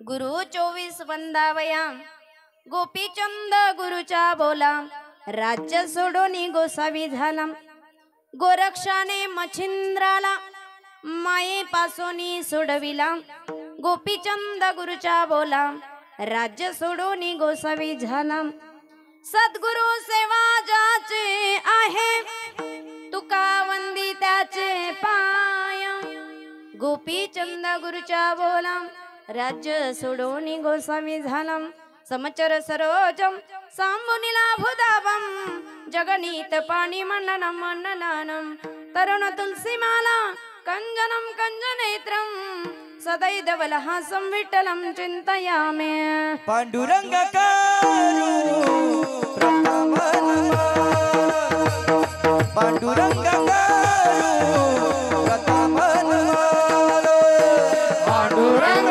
गुरु 24 वंदावया गोपीचंद गुरुचा बोला राज्य सोडून गोसावी झाला गोरक्षाने मच्छिंद्राला मायेपासून सोडविला गोपीचंद गुरुचा बोला राज्य सोडून गोसावी झाला सद्गुरु सेवा ज्याचे आहे तुका वंदी त्याचे पाय गोपीचंद गुरुचा बोला राज्य सोडून गोसावी झाला समचर सरोजम सांबुनिला भुदावम जगनीत पाणी मंडनम मंडनानम तरुण तुलसी माला कंजनम कंजनेत्रम सदैदवलहासं विठ्ठलं चिंतयामि पांडुरंग करू प्रथम पांडुरंग करू प्रथम पांडुरंग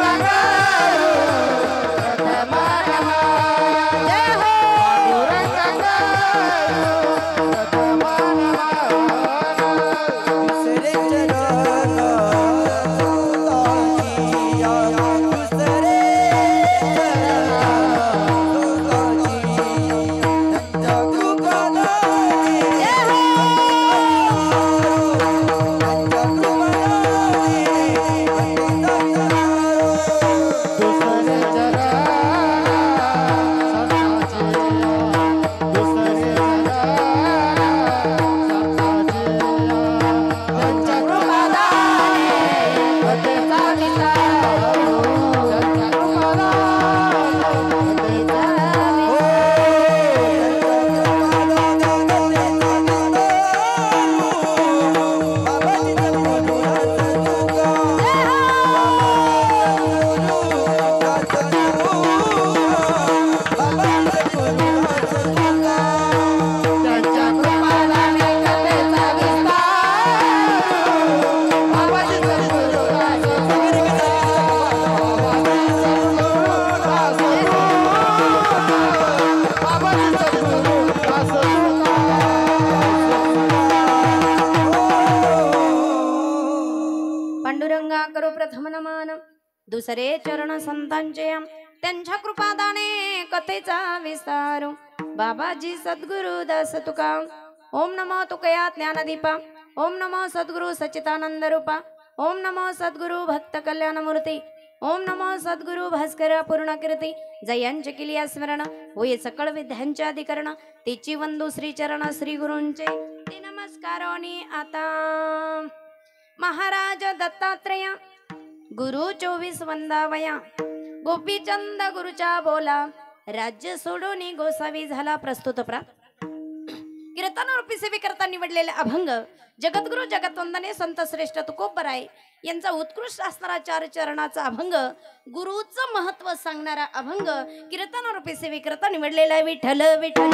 दुसरे चरण संतांचे त्यांच्या कृपादाने कथेचा विस्तार बाबाजी सद्गुरु दास तुका ओम नमो तुकया ज्ञानदीपा ओम नमो सद्गुरु सच्चिदानंद रूपा ओम नमो सद्गुरु भक्त कल्याण मूर्ती ओम नमो सद्गुरु भास्कर पूर्ण कीर्ती जयांचे केली स्मरण होय सकळ विद्यांचे अधिकरण तिची वंदू श्री चरण श्री गुरूंचे ते नमस्कारोनी आता महाराज दत्तात्रेय गुरु 24 वंदावया गोपीचंद गुरुचा बोला राज्य सोडून गोसावी झाला प्रस्तुत कीर्तन रूपी सेवेकरता निवडलेले अभंग जगद्गुरु जगतवंदने संत श्रेष्ठ तुकोबराय यांचा उत्कृष्ट असणारा 4 चरणाचा अभंग गुरुचं महत्व सांगणारा अभंग कीर्तन रूपी सेवेकरता निवडलेला विठ्ठल विठ्ठल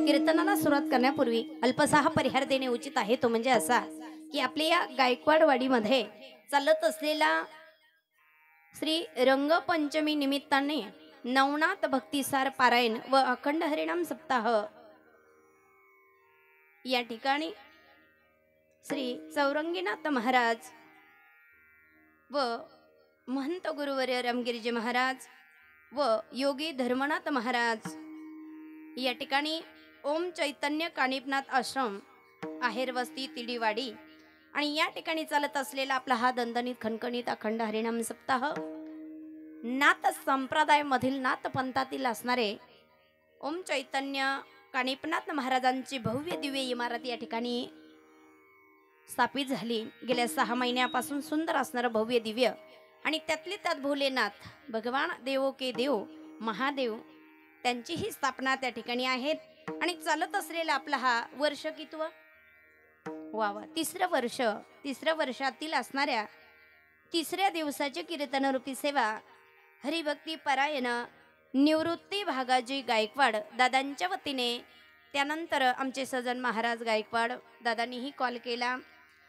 कीर्तनाला सुरुवात करण्यापूर्वी अल्पसाहा परिहार देणे उचित आहे तो म्हणजे असा की आपल्या या गायकवाडवाडीमध्ये चालत असलेला श्री रंगपंचमी निमित्ताने नवनाथ भक्तिसार पारायण व अखंड हरिनाम सप्ताह या ठिकाणी श्री चौरंगीनाथ महाराज व महंत गुरुवर्य रामगिरीजी महाराज व योगी धर्मनाथ महाराज या ठिकाणी ओम चैतन्य कानिपनाथ आश्रम आहेर वस्ती तिडीवाडी आणि या ठिकाणी चालत असलेला आपला हा दणदणीत खणखणीत अखंड हरिनाम सप्ताह नाथ संप्रदाय मधील नाथ पंथातील असणारे ओम चैतन्य कानिपनाथ महाराजांची भव्य दिव्य इमारत या ठिकाणी स्थापित झाली। गेल्या 6 महिन्यापासून सुंदर असणारं भव्य दिव्य आणि त्यातले त्यात भोलेनाथ भगवान देवो के देव महादेव त्यांची ही स्थापना त्या ठिकाणी आहेत आणि चालत असलेला आपला हा वर्ष कितवा वावा 3रं वर्ष 3रं वर्षातील असणाऱ्या 3ऱ्या दिवसाची कीर्तनरूपी सेवा हरिभक्ती परायण निवृत्ती भागाजी गायकवाड दादांच्या वतीने त्यानंतर आमचे सजन महाराज गायकवाड दादांनीही कॉल केला।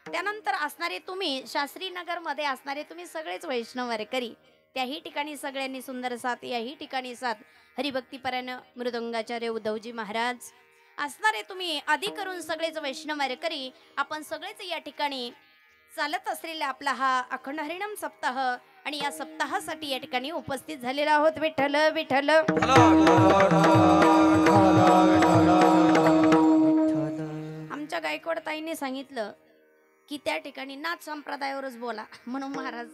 त्यानंतर असणारे तुम्ही शास्त्रीनगरमध्ये असणारे तुम्ही सगळेच वैष्णव वारकरी त्याही ठिकाणी सगळ्यांनी सुंदर साथ याही ठिकाणी साथ हरिभक्तीपरायण मृदंगाचार्य उद्धवजी महाराज असणारे तुम्ही आधी करून सगळेच वैष्णव वारकरी आपण सगळेच या ठिकाणी चालत असलेला आपला हा अखंड हरिनाम सप्ताह आणि या सप्ताहासाठी या ठिकाणी उपस्थित झालेला आहोत। विठ्ठल विठ्ठल आमच्या गायकवाड ताईने सांगितलं की त्या ठिकाणी नाथ संप्रदायावरच बोला म्हणून महाराज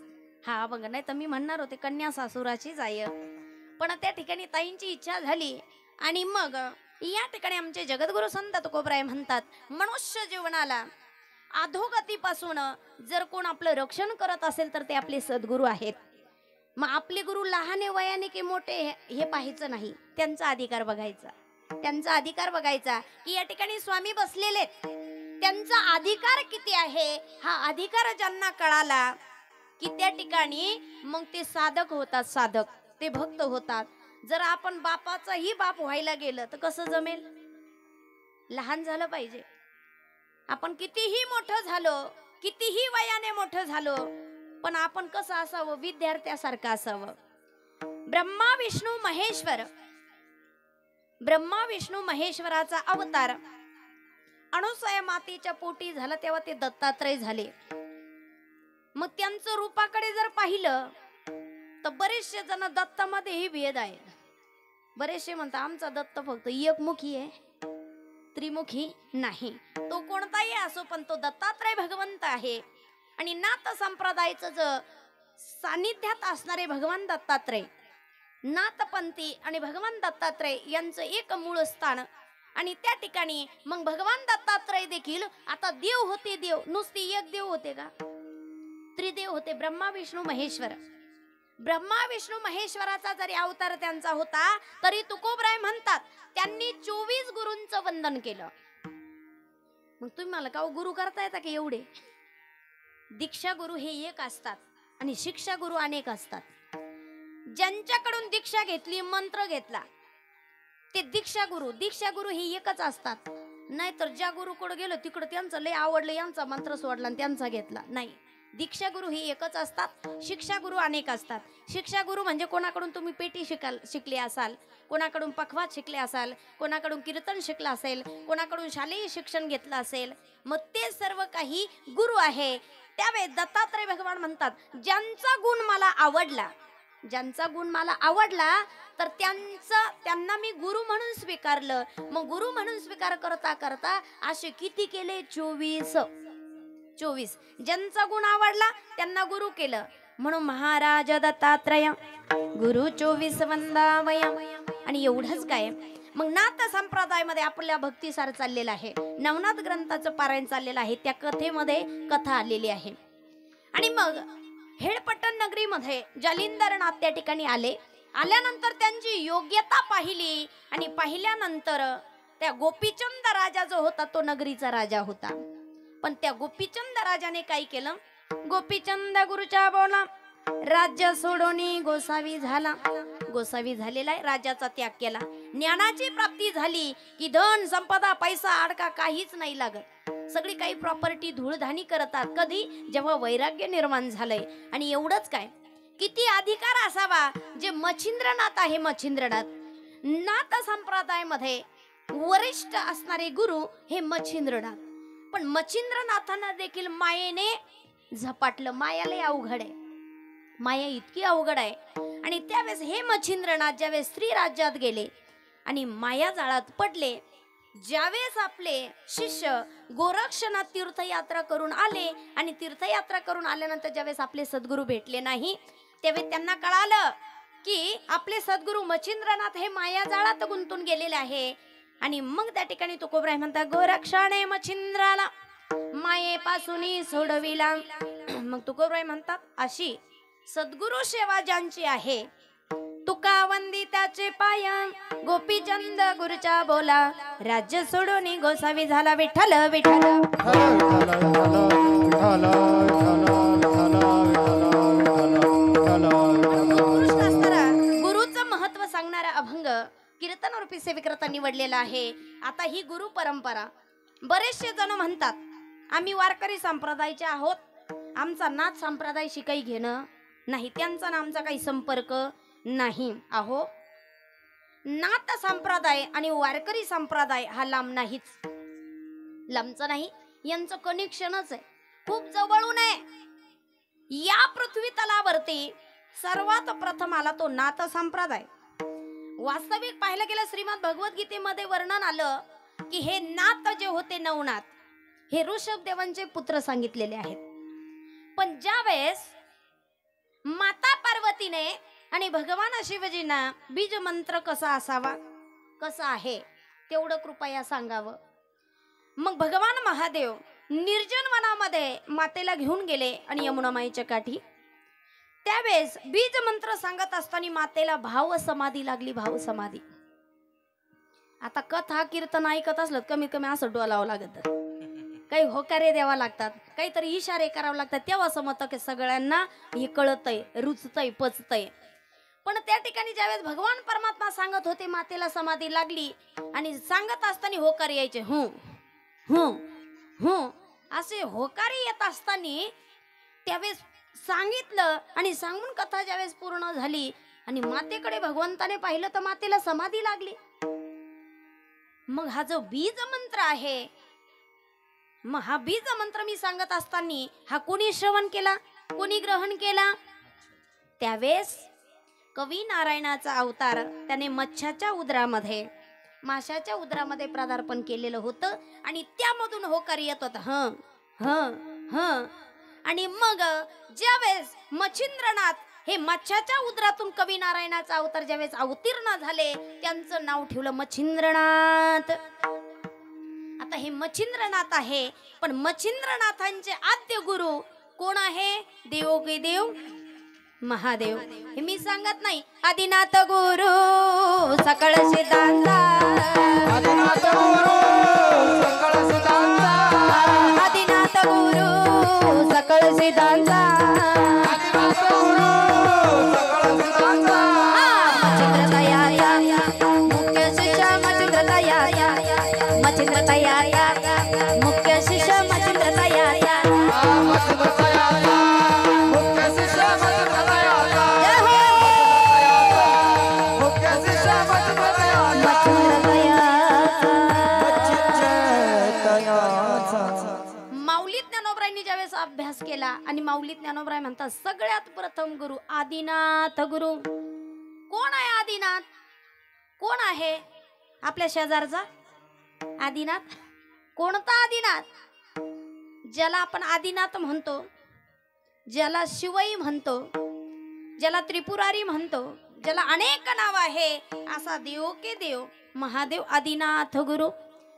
हा बघा नाही तर मी म्हणणार होते कन्या सासुराचीच आहे पण त्या ठिकाणी ताईंची इच्छा झाली आणि मग या ठिकाणी आमचे जगद्गुरु संत तुकोबराय म्हणतात मनुष्य जीवनाला अधोगतीपासून जर कोण आपलं रक्षण करत असेल तर ते आपले सद्गुरू आहेत। मग आपले गुरु लहाने वयाने की मोठे हे पाहायचं नाही त्यांचा अधिकार बघायचा त्यांचा अधिकार बघायचा की या ठिकाणी स्वामी बसलेले त्यांचा अधिकार किती आहे हा अधिकार ज्यांना कळाला की त्या ठिकाणी मग ते साधक होतात साधक ते भक्त होतात। जर आपण बापाचाही बाप व्हायला गेलं तर कसं जमेल लहान झालं पाहिजे आपण कितीही मोठं झालो कितीही वयाने मोठं झालो पण आपण कसं असावं विद्यार्थ्यासारखं असावं। ब्रह्मा विष्णू महेश्वराचा अवतार अनुसया मातेच्या पोटी झाला तेव्हा ते दत्तात्रय झाले। मग त्यांचं रूपाकडे जर पाहिलं तर बरेचसे जण दत्तामध्येही भेद आहे। बरेचसे म्हणतात आमचा दत्त फक्त एकमुखी आहे त्रिमुखी नाही तो कोणताही असो पण तो दत्तात्रय भगवंत आहे। आणि नाथ संप्रदायाचं जो सानिध्यात असणारे भगवान दत्तात्रय नाथपंथी आणि भगवान दत्तात्रय यांचं एक मूळ स्थान आणि त्या ठिकाणी मग भगवान दत्तात्रय देखील आता देव होते देव नुसते एक देव होते का त्रिदेव होते ब्रह्मा विष्णू महेश्वर। ब्रह्मा विष्णू महेश्वराचा जरी अवतार त्यांचा होता तरी तुकोबराय म्हणतात त्यांनी 24 गुरूंचं वंदन केलं। मग तुम्ही मला का गुरु करता येता की एवढे दीक्षा गुरु हे एक असतात आणि शिक्षा गुरु अनेक असतात। ज्यांच्याकडून दीक्षा घेतली मंत्र घेतला ते दीक्षा गुरु हे एकच असतात। नाहीतर ज्या गुरुकडे गेलो तिकडे त्यांचं लय आवडलं यांचा मंत्र सोडला आणि त्यांचा घेतला नाही। दीक्षा गुरु हे एकच असतात शिक्षा गुरु अनेक असतात। शिक्षा गुरु म्हणजे कोणाकडून तुम्ही पेटी शिकले असाल कोणाकडून पखवात शिकले असाल कोणाकडून कीर्तन शिकला असेल कोणाकडून शालेय शिक्षण घेतलं असेल मग ते सर्व काही गुरु आहे। त्यावेळेस दत्तात्रय भगवान म्हणतात ज्यांचा गुण मला आवडला तर त्यांना मी गुरु म्हणून स्वीकारलं। मग गुरु म्हणून स्वीकार करता करता असे किती केले 24 ज्यांचा गुण आवडला त्यांना गुरु केलं म्हणून महाराज दत्तात्रय गुरु 24 वंदावया। आणि एवढंच काय मग नाथ संप्रदायामध्ये आपल्या भक्तीसार चाललेला आहे नवनाथ ग्रंथाचं पारायण चाललेलं आहे त्या कथेमध्ये कथा आलेली आहे। आणि मग हेडपट्टण नगरीमध्ये जालिंदरनाथ त्या ठिकाणी आल्यानंतर त्यांची योग्यता पाहिली आणि पाहिल्यानंतर त्या गोपीचंद राजा जो होता तो नगरीचा राजा होता पण त्या गोपीचंद राजाने काय केलं गोपीचंद गुरुच्या बोला राज्य सोडून गोसावी झालेला आहे राज्याचा त्याग केला। ज्ञानाची प्राप्ती झाली की धन संपदा पैसा अडका काहीच नाही लागत सगळी काही प्रॉपर्टी धूळधाणी करतात कधी जेव्हा वैराग्य निर्माण झालंय। आणि एवढंच काय किती अधिकार असावा जे मच्छिंद्रनाथ आहे मच्छिंद्रनाथ नाथ संप्रदायामध्ये वरिष्ठ असणारे गुरु हे मच्छिंद्रनाथ पण मच्छिंद्रनाथांना देखील मायेने झपाटलं मायाला अवघड आहे माया इतकी अवघड आहे. आणि त्यावेळेस हे मच्छिंद्रनाथ ज्यावेळेस स्त्री राज्यात गेले आणि माया जाळात पडले, ज्यावेळेस आपले शिष्य गोरक्षनाथ तीर्थयात्रा करून आले आणि तीर्थयात्रा करून आल्यानंतर ज्यावेळेस आपले सद्गुरू भेटले नाही, त्यावेळेस त्यांना कळालं की आपले सद्गुरू मच्छिंद्रनाथ हे माया जाळात गुंतून गेलेले आहे. आणि मग त्या ठिकाणी तुकोबराय म्हणतात, गोरक्षाने मच्छिंद्राला मायेपासून सोडविला. मग तुकोबराय म्हणतात, अशी सद्गुरु सेवा ज्यांची आहे, तुका वंदी त्याचे पाय, गोपीचंद गुरुच्या बोला, राज्य सोडून गोसावी झाला विठ्ठल विठ्ठल. गुरुचं महत्व सांगणारा अभंग कीर्तन रूपी सेविकरता निवडलेला आहे. आता ही गुरु परंपरा, बरेचसे जण म्हणतात आम्ही वारकरी संप्रदायाचे आहोत, आमचा नाथ संप्रदायाशी काही घेणं नाही, त्यांचा ना आमचा काही संपर्क नाही. अहो, नाथ संप्रदाय आणि वारकरी संप्रदाय हा लांब नाहीच, लांबचा नाही, यांचं कनेक्शनच आहे, खूप जवळून आहे. या पृथ्वी तलावरती सर्वात प्रथम आला तो नाथ संप्रदाय. वास्तविक पाहायला गेलं श्रीमद भगवद्गीतेमध्ये वर्णन आलं की हे नाथ जे होते नवनाथ, हे ऋषभदेवांचे पुत्र सांगितलेले आहेत. पण ज्यावेळेस माता पार्वतीने आणि भगवान शिवजींना बीज मंत्र कसा असावा, कसा आहे तेवढं कृपया सांगावं. मग भगवान महादेव निर्जन वनामध्ये मातेला घेऊन गेले आणि यमुना माईच्या काठी. त्यावेळेस बीज मंत्र सांगत असताना मातेला भाव समाधी लागली, भाव समाधी. आता कथा कीर्तन ऐकत असलं कमीत कमी असं डोलावं लागत, काही होकारे द्यावा लागतात, काहीतरी इशारे करावे लागतात, तेव्हा समजतं की सगळ्यांना हे कळतंय, रुचतंय, पचतंय. पण त्या ठिकाणी ज्यावेळेस भगवान परमात्मा सांगत होते मातेला समाधी लागली आणि सांगत असताना होकार यायचे, हूं हूं हूं असे होकारे येत असताना त्यावेळेस सांगितलं आणि सांगून कथा ज्यावेळेस पूर्ण झाली आणि मातेकडे भगवंताने पाहिलं तर मातेला समाधी लागली. मग हा जो बीज मंत्र आहे, मग हा बीज मंत्र मी सांगत असताना हा कोणी श्रवण केला, कोणी ग्रहण केला? त्यावेळेस कवी नारायणाचा अवतार त्याने मच्छाच्या उदरामध्ये, माशाच्या उदरामध्ये पदार्पण केलेलं होतं आणि त्यामधून होकार येत होता, ह ह ह. आणि मग ज्यावेळेस मच्छिंद्रनाथ हे मच्छाच्या उदरातून कवी नारायणाचा अवतार ज्यावेळेस अवतीर्ण झाले, त्यांचं नाव ठेवलं मच्छिंद्रनाथ. आता हे मच्छिंद्रनाथ आहे, पण मच्छिंद्रनाथांचे आद्य गुरु कोण आहे? देव के देव महादेव. हे मी सांगत नाही, आदिनाथ गुरु सकळ सिद्धांता, आदिनाथ गुरु सकळ सिद्धांता, आदिनाथ गुरु सकळ सिद्धांता, आदिनाथ गुरु सकळ सिद्धांता. मच्छिंद्र तयाचा मुख्य शिष्य मच्छिंद्र तयाचा, मच्छिंद्र तयाचा मुख्य शिष्य मच्छिंद्र तयाचा, मच्छिंद्र तयाचा मुख्य शिष्य मच्छिंद्र तयाचा, मुख्य शिष्य मच्छिंद्र तयाचा, मच्छिंद्र तयाचा. माऊली ज्ञानोबरायांनी ज्यावेळेस अभ्यास केला आणि माऊली ज्ञानोबराय म्हणतात सगळ्यात प्रथम गुरु आदिनाथ गुरु. कोण आहे आदिनाथ? कोण आहे आपल्या शेजारचा आदिनाथ? कोणता आदिनाथ? ज्याला आपण आदिनाथ म्हणतो, ज्याला शिवई म्हणतो, ज्याला त्रिपुरारी म्हणतो, ज्याला अनेक नाव आहे, असा देव के देव महादेव आदिनाथ गुरु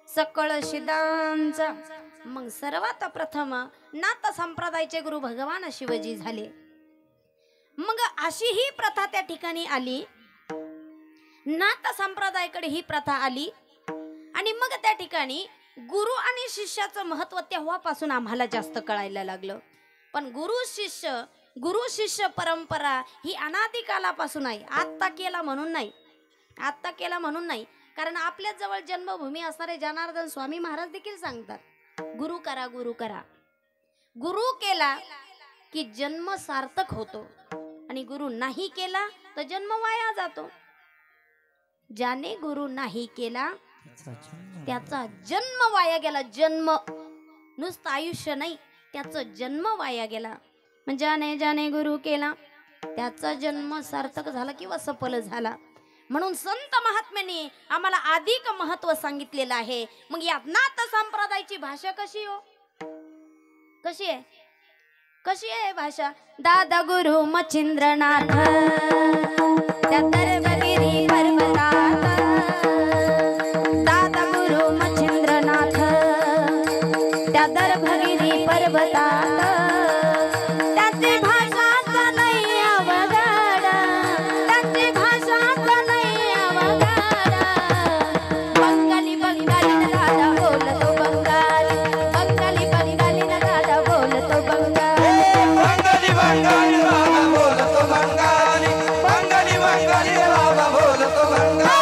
सकळ सिद्धांचा. मग सर्वात प्रथम नाथ संप्रदायाचे गुरु भगवान शिवजी झाले. मग अशी ही प्रथा त्या ठिकाणी आली, नाथ संप्रदायाकडे ही प्रथा आली आणि मग त्या ठिकाणी गुरु आणि शिष्याचं महत्व तेव्हापासून आम्हाला जास्त कळायला लागलं. पण गुरु शिष्य परंपरा ही अनादी कालापासून आहे, आत्ता केला म्हणून नाही, आत्ता केला म्हणून नाही. कारण आपल्या जवळ जन्मभूमी असणारे जनार्दन स्वामी महाराज देखील सांगतात, गुरु करा, गुरु करा. गुरु केला की जन्म सार्थक होतो आणि गुरु नाही केला तर जन्म वाया जातो. ज्याने गुरु नाही केला त्याचा जन्म वाया गेला. जन्म नुसतं आयुष्य नाही, त्याचा जन्म वाया गेला. ज्याने ज्याने गुरु केला त्याचा जन्म सार्थक झाला किंवा सफल झाला. म्हणून संत महात्म्यांनी आम्हाला अधिक महत्व सांगितलेलं आहे. मग या नाथ संप्रदायाची भाषा कशी हो, कशी आहे, कशी आहे भाषा? दादा गुरु मच्छिंद्रनाथ त्या दरबगिरी पर्वतात, दादा गुरु मच्छिंद्रनाथ त्या दरबगिरी पर्वतात, त्याची भाषा नाही अवघड, त्याची भाषा नाही अवघड. बंगाली बंगाली न दादा बोलतो बंगाली, बंगाली बंगाली न दादा बोलतो बंगाली. बंगाली बंगाली बाबा बोलतो बंगाली, बंगाली बंगाली बाबा बोलतो बंगाली.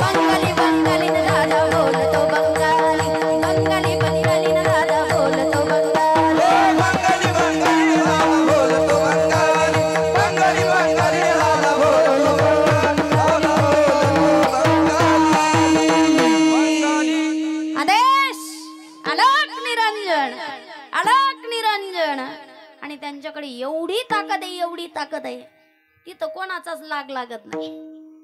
बंगाली बंगाली न दादा बोलतो बंगाली, बंगाली बंगाली न दादा बोलतो बंगाली. बंगाली बंगाली बाबा बोलतो बंगाली, बंगाली बंगाली बाबा बोलतो बंगाली. आदेश अलक निरंजन, अलक निरंजन. आणि त्यांच्याकडे एवढी ताकद आहे, एवढी ताकद आहे, तिथं कोणाचाच लाग लागत नाही,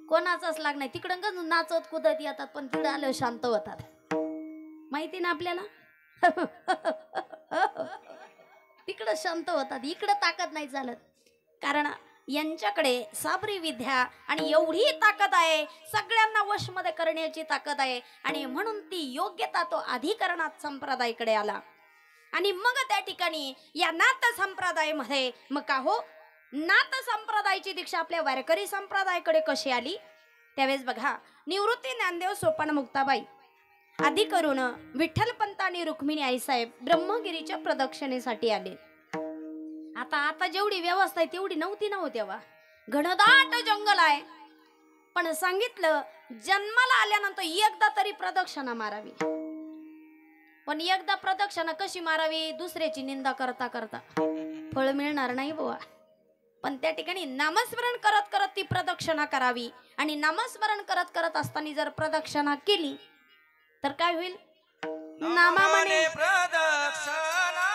कोणाचाच लाग नाही. तिकडं का नाचत कुदत येतात, पण तिकडं आलं शांत होतात. माहिती ना आपल्याला. तिकडं शांत होतात, इकडं ताकद नाही चालत. कारण यांच्याकडे साबरी विद्या आणि एवढी ताकद आहे, सगळ्यांना वशमध्ये करण्याची ताकद आहे. आणि म्हणून ती योग्यता तो अधिकरणात संप्रदायाकडे आला. आणि मग त्या ठिकाणी या नाथ संप्रदायामध्ये मग का हो, नाथ संप्रदायाची दीक्षा आपल्या वारकरी संप्रदायाकडे कशी आली? त्यावेळेस बघा, निवृत्ती ज्ञानदेव सोपान मुक्ताबाई आधी करून विठ्ठलपंत आणि रुक्मिणी आईसाहेब ब्रह्मगिरीच्या प्रदक्षिणेसाठी आले. आता जेवढी व्यवस्था आहे तेवढी नव्हती ना तेव्हा. घनदाट जंगल आहे, पण सांगितलं जन्माला आल्यानंतर एकदा तरी प्रदक्षिणा मारावी. पण एकदा प्रदक्षिणा कशी मारावी? दुसऱ्याची निंदा करता करता फळ मिळणार नाही बुवा. पण त्या ठिकाणी नामस्मरण करत करत ती प्रदक्षिणा करावी. आणि नामस्मरण करत करत असताना जर प्रदक्षिणा केली तर काय होईल? नामाने प्रदक्षिणा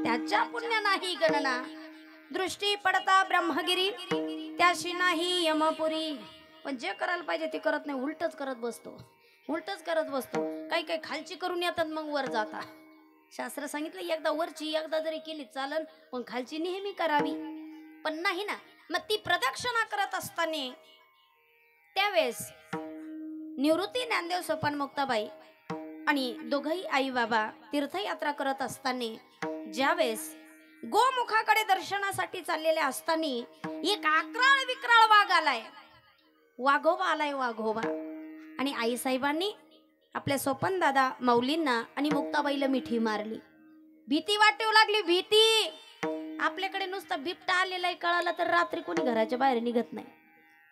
त्याच्या पुण्य नाही गणना. दृष्टी पडता ब्रह्मगिरी त्याशी नाही यमपुरी. पण जे करायला पाहिजे ते करत नाही, उलटच करत बसतो, उलटच करत बसतो. काही काही खालची करून येतात मग वर जाता. शास्त्र सांगितलं एकदा वरची एकदा जरी केली चालन, पण खालची नेहमी करावी. पण नाही ना. मग ती प्रदक्षिणा करत असताना त्यावेळेस निवृत्ती ज्ञानदेव सोपान मुक्ताबाई आणि दोघही आई बाबा तीर्थयात्रा करत असताना ज्यावेळेस गोमुखाकडे दर्शनासाठी चाललेले असताना एक आक्राळ विक्राळ वाघ आलाय, वाघोबा आलाय, वाघोबा. आणि आईसाहेबांनी आपल्या सोपन दादा माऊलींना आणि मुक्ताबाईला मिठी मारली. भीती वाटू लागली, भीती. आपल्याकडे नुसतं बिबटा आलेला कळाला तर रात्री कोणी घराच्या बाहेर निघत नाही.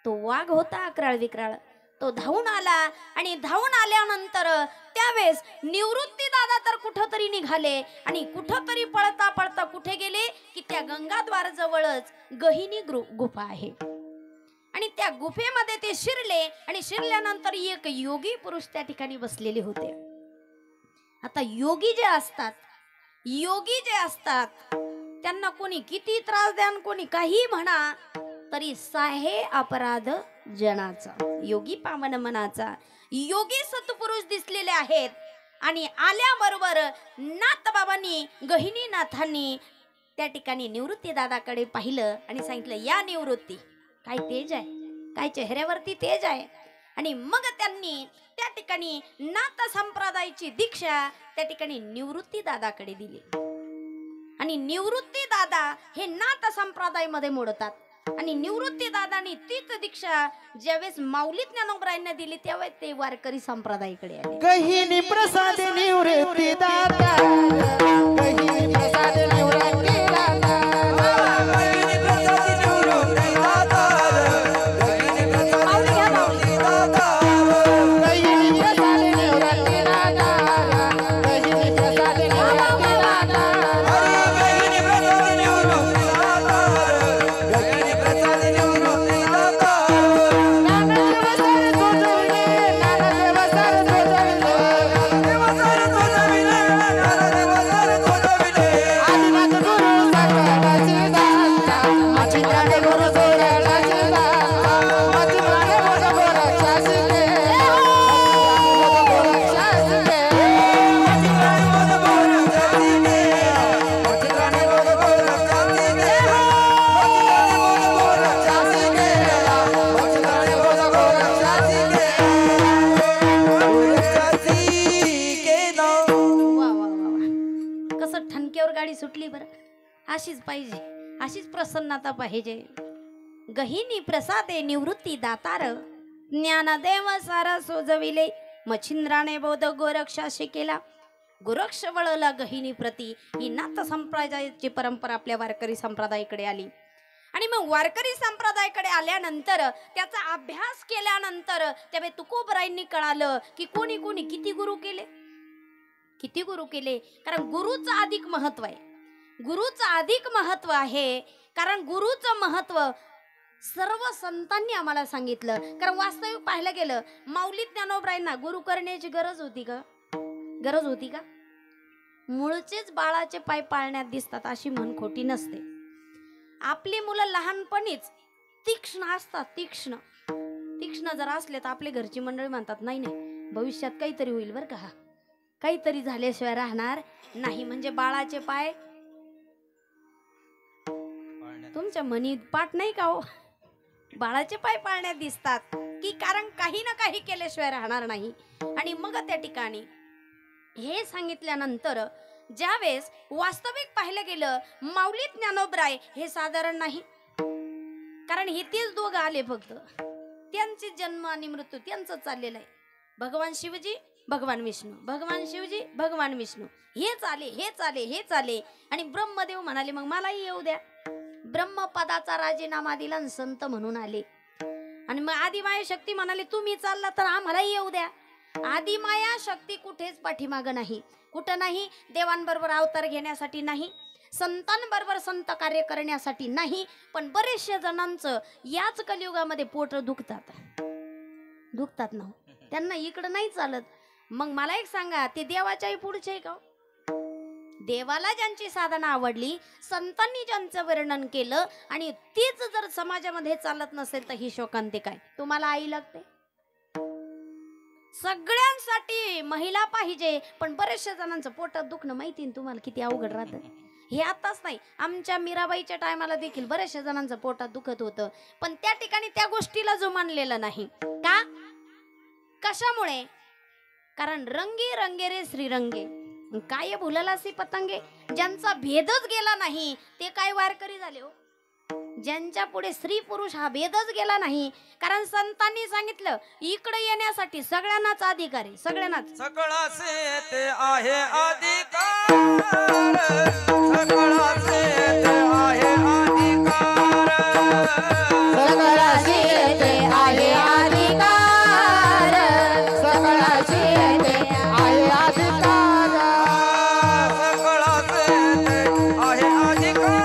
तो वाघ होता आक्राळ विक्राळ. तो धावून आला आणि धावून आल्यानंतर त्यावेळेस निवृत्ती दादा तर कुठंतरी निघाले आणि कुठंतरी पळता पळता कुठे गेले की त्या गंगाद्वार जवळच गहिनी गुफा आहे. आणि त्या गुफेमध्ये ते शिरले आणि शिरल्यानंतर एक योगी पुरुष त्या ठिकाणी बसलेले होते. आता योगी जे असतात त्यांना कोणी किती त्रास द्या कोणी काही म्हणा तरी साहे अपराध जनाचा. योगी पावन मनाचा योगी सत्पुरुष दिसलेले आहेत. आणि आल्याबरोबर नाथ बाबांनी गहिनीनाथांनी त्या ठिकाणी निवृत्ती दादाकडे पाहिलं आणि सांगितलं, या निवृत्ती, काय तेज आहे, काय चेहऱ्यावरती तेज आहे. आणि मग त्यांनी त्या ठिकाणी नाथ संप्रदायाची दीक्षा त्या ठिकाणी निवृत्ती दादाकडे दिली. आणि निवृत्ती दादा हे नाथ संप्रदायामध्ये मोडतात. आणि निवृत्ती दादानी तीच दीक्षा ज्यावेळेस माऊली ज्ञानोबरायांना दिली त्यावेळेस ते वारकरी संप्रदायाकडे आले. गहिनी प्रसाद निवृत्ती दाता, गहिनी प्रसाद निवृत्ती दाता, गहिनी प्रसाद निवृत्ती दाता, गहिनी प्रसाद निवृत्ती दाता, गहिनी प्रसाद निवृत्ती दाता, गहिनी प्रसाद निवृत्ती दाता, गहिनी प्रसाद निवृत्ती दाता, गहिनी प्रसाद निवृत्ती दाता. सुटली बरं. अशीच पाहिजे, अशीच प्रसन्नता पाहिजे. गहिनी प्रसादे निवृत्ती दातार, ज्ञानदेव सारा सोजविले, मच्छिंद्राने बोध गोरक्षा शिकेला. गोरक्ष वळला गहिनी प्रती. ही नाथ संप्रदायाची परंपरा आपल्या वारकरी संप्रदायाकडे आली. आणि मग वारकरी संप्रदायाकडे आल्यानंतर त्याचा अभ्यास केल्यानंतर त्यावेळी तुकोबरायांनी कळालं की कोणी कोणी किती गुरु केले, किती गुरु केले. कारण गुरुचं अधिक महत्व आहे, गुरुचं अधिक महत्व आहे. कारण गुरुचं महत्व सर्व संतांनी आम्हाला सांगितलं. कारण वास्तविक पाहायला गेलं माऊली ज्ञानोबरायांना गुरु करण्याची गरज होती का? गरज होती का? मूळचेच बाळाचे पाय पाळण्यात दिसतात अशी म्हण खोटी नसते. आपली मुलं लहानपणीच तीक्ष्ण असतात. तीक्ष्ण तीक्ष्ण जर असले तर आपले घरची मंडळी म्हणतात नाही नाही भविष्यात काहीतरी होईल बरं का, काहीतरी झाल्याशिवाय राहणार नाही. म्हणजे बाळाचे पाय तुमच्या मनी पाठ नाही का हो? बाळाचे पाय पाळण्यात दिसतात की कारण काही ना काही केल्याशिवाय राहणार नाही. आणि मग त्या ठिकाणी हे सांगितल्यानंतर ज्यावेळेस वास्तविक पाहिलं गेलं माऊली ज्ञानोबराय हे साधारण नाही. कारण हे तेच दोघं आले फक्त, त्यांचे जन्म आणि मृत्यू त्यांचं चाललेलं आहे. भगवान शिवजी भगवान विष्णू, भगवान शिवजी भगवान विष्णू, हेच आले हेच आले हेच आले. आणि ब्रह्मदेव म्हणाले मग मलाही येऊ द्या. ब्रह्मपदाचा राजीनामा दिला आणि संत म्हणून आले. आणि मग आदिमाया शक्ती म्हणाले तुम्ही चालला तर आम्हालाही येऊ द्या. आदिमाया शक्ती कुठेच पाठीमाग नाही, कुठं नाही. देवांबरोबर अवतार घेण्यासाठी नाही, संतांबरोबर संत कार्य करण्यासाठी नाही. पण बरेचशे जणांचं याच कलियुगामध्ये पोट दुखतात, दुखतात ना, त्यांना इकडं नाही चालत. मग मला एक सांगा, ते देवाच्याही पुढचे आहे का? देवाला ज्यांची साधना आवडली, संतांनी ज्यांचं वर्णन केलं आणि तीच जर समाजामध्ये चालत नसेल तर ही शोकांती काय? तुम्हाला आई लागते. सगळ्यांसाठी महिला पाहिजे, पण बरेचशा जणांचं पोटात दुखणं माहिती तुम्हाला किती अवघड राहतं. हे आताच नाही, आमच्या मीराबाईच्या टायमाला देखील बरेचशा जणांचं पोटात दुखत होतं. पण त्या ठिकाणी त्या गोष्टीला जुमानलेलं नाही का? कशामुळे? कारण रंगी रंगेरे श्रीरंगे काय भुलला सी पतंगे. ज्यांचा भेदच गेला नाही ते काय वारकरी झाले हो? ज्यांच्या पुढे स्त्री पुरुष हा भेदच गेला नाही. कारण संतांनी सांगितलं इकडे येण्यासाठी सगळ्यांनाच अधिकार आहे, सगळ्यांनाच. सकळाचे ते आहे अधिकार, सकळाचे ते आहे अधिकार, सकळाचे ते आहे अधिकार, सकळाचे ते आहे अधिकार, सकळाचे ते आहे अधिकार,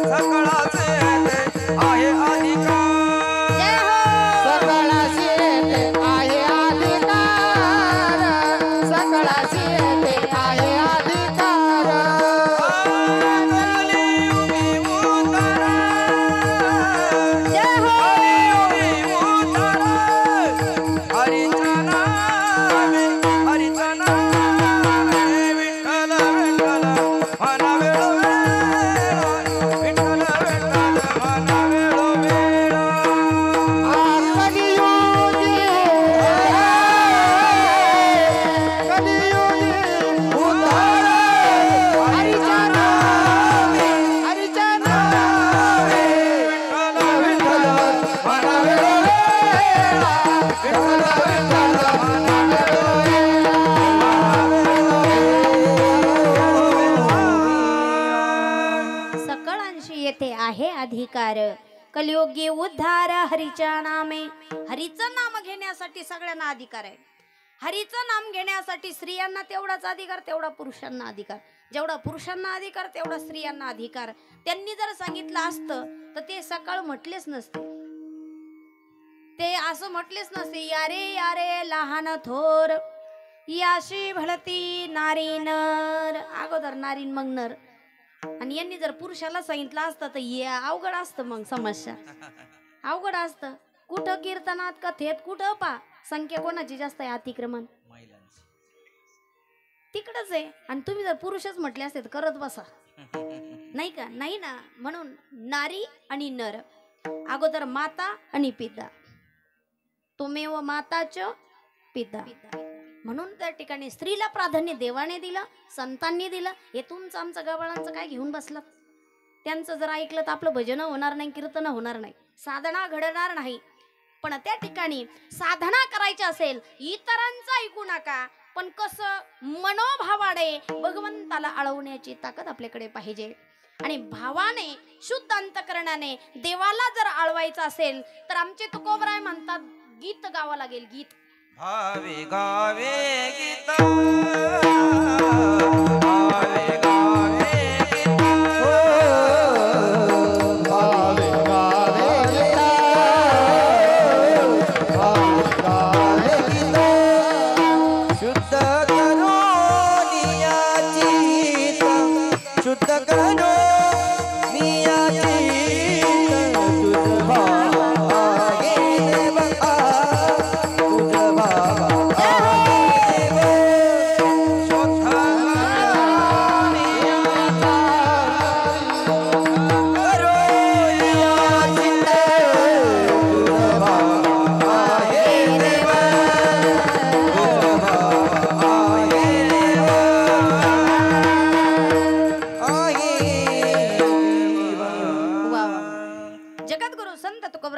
सकळाचे ते आहे अधिकार. कलियोगी उद्धार हरीच्या नामे. हरीचं नाम घेण्यासाठी सगळ्यांना अधिकार आहे. हरीचं नाम घेण्यासाठी स्त्रियांना तेवढाच अधिकार, तेवढा पुरुषांना अधिकार. जेवढा पुरुषांना अधिकार तेवढा स्त्रियांना अधिकार. त्यांनी जर सांगितलं असतं तर ते सकाळ म्हटलेच नसते. ते असं म्हटलेच नसते, यारे यारे लहान थोर याशी भळती नारी नर. अगोदर नारी मग नर. आणि यांनी जर पुरुषाला सांगितलं असतं तर या अवघड असतं. मग समस्या अवघड असतं. कुठं कीर्तनात कथेत कुठं पा संख्या कोणाची जास्त आहे? अतिक्रमण तिकडच आहे. आणि तुम्ही जर पुरुषच म्हटले असते तर करत बसा, नाही का? नाही ना. म्हणून नारी आणि नर, अगोदर माता आणि पिता. तुमेव माताच पिता. म्हणून त्या ठिकाणी स्त्रीला प्राधान्य देवाने दिलं, संतांनी दिलं. हे तुमचं आमचं गवाळांचं काय घेऊन बसलं? त्यांचं जर ऐकलं तर आपलं भजन होणार नाही, कीर्तन होणार नाही, साधना घडणार नाही. पण त्या ठिकाणी साधना करायची असेल इतरांचं ऐकू नका, पण कसं मनोभावाने भगवंताला आळवण्याची ताकद आपल्याकडे पाहिजे. आणि भावाने शुद्ध अंतकरणाने देवाला जर आळवायचं असेल तर आमचे तुकोबराय म्हणतात गीत गावं लागेल. गीत भावे गावे गीत, भावे गावे गीत, भावे गावे गीत, भावे गावे गीत. शुद्ध करो नियाची हित, शुद्ध करो नियाची हित. तुझ भागे देवा, तुझ भागा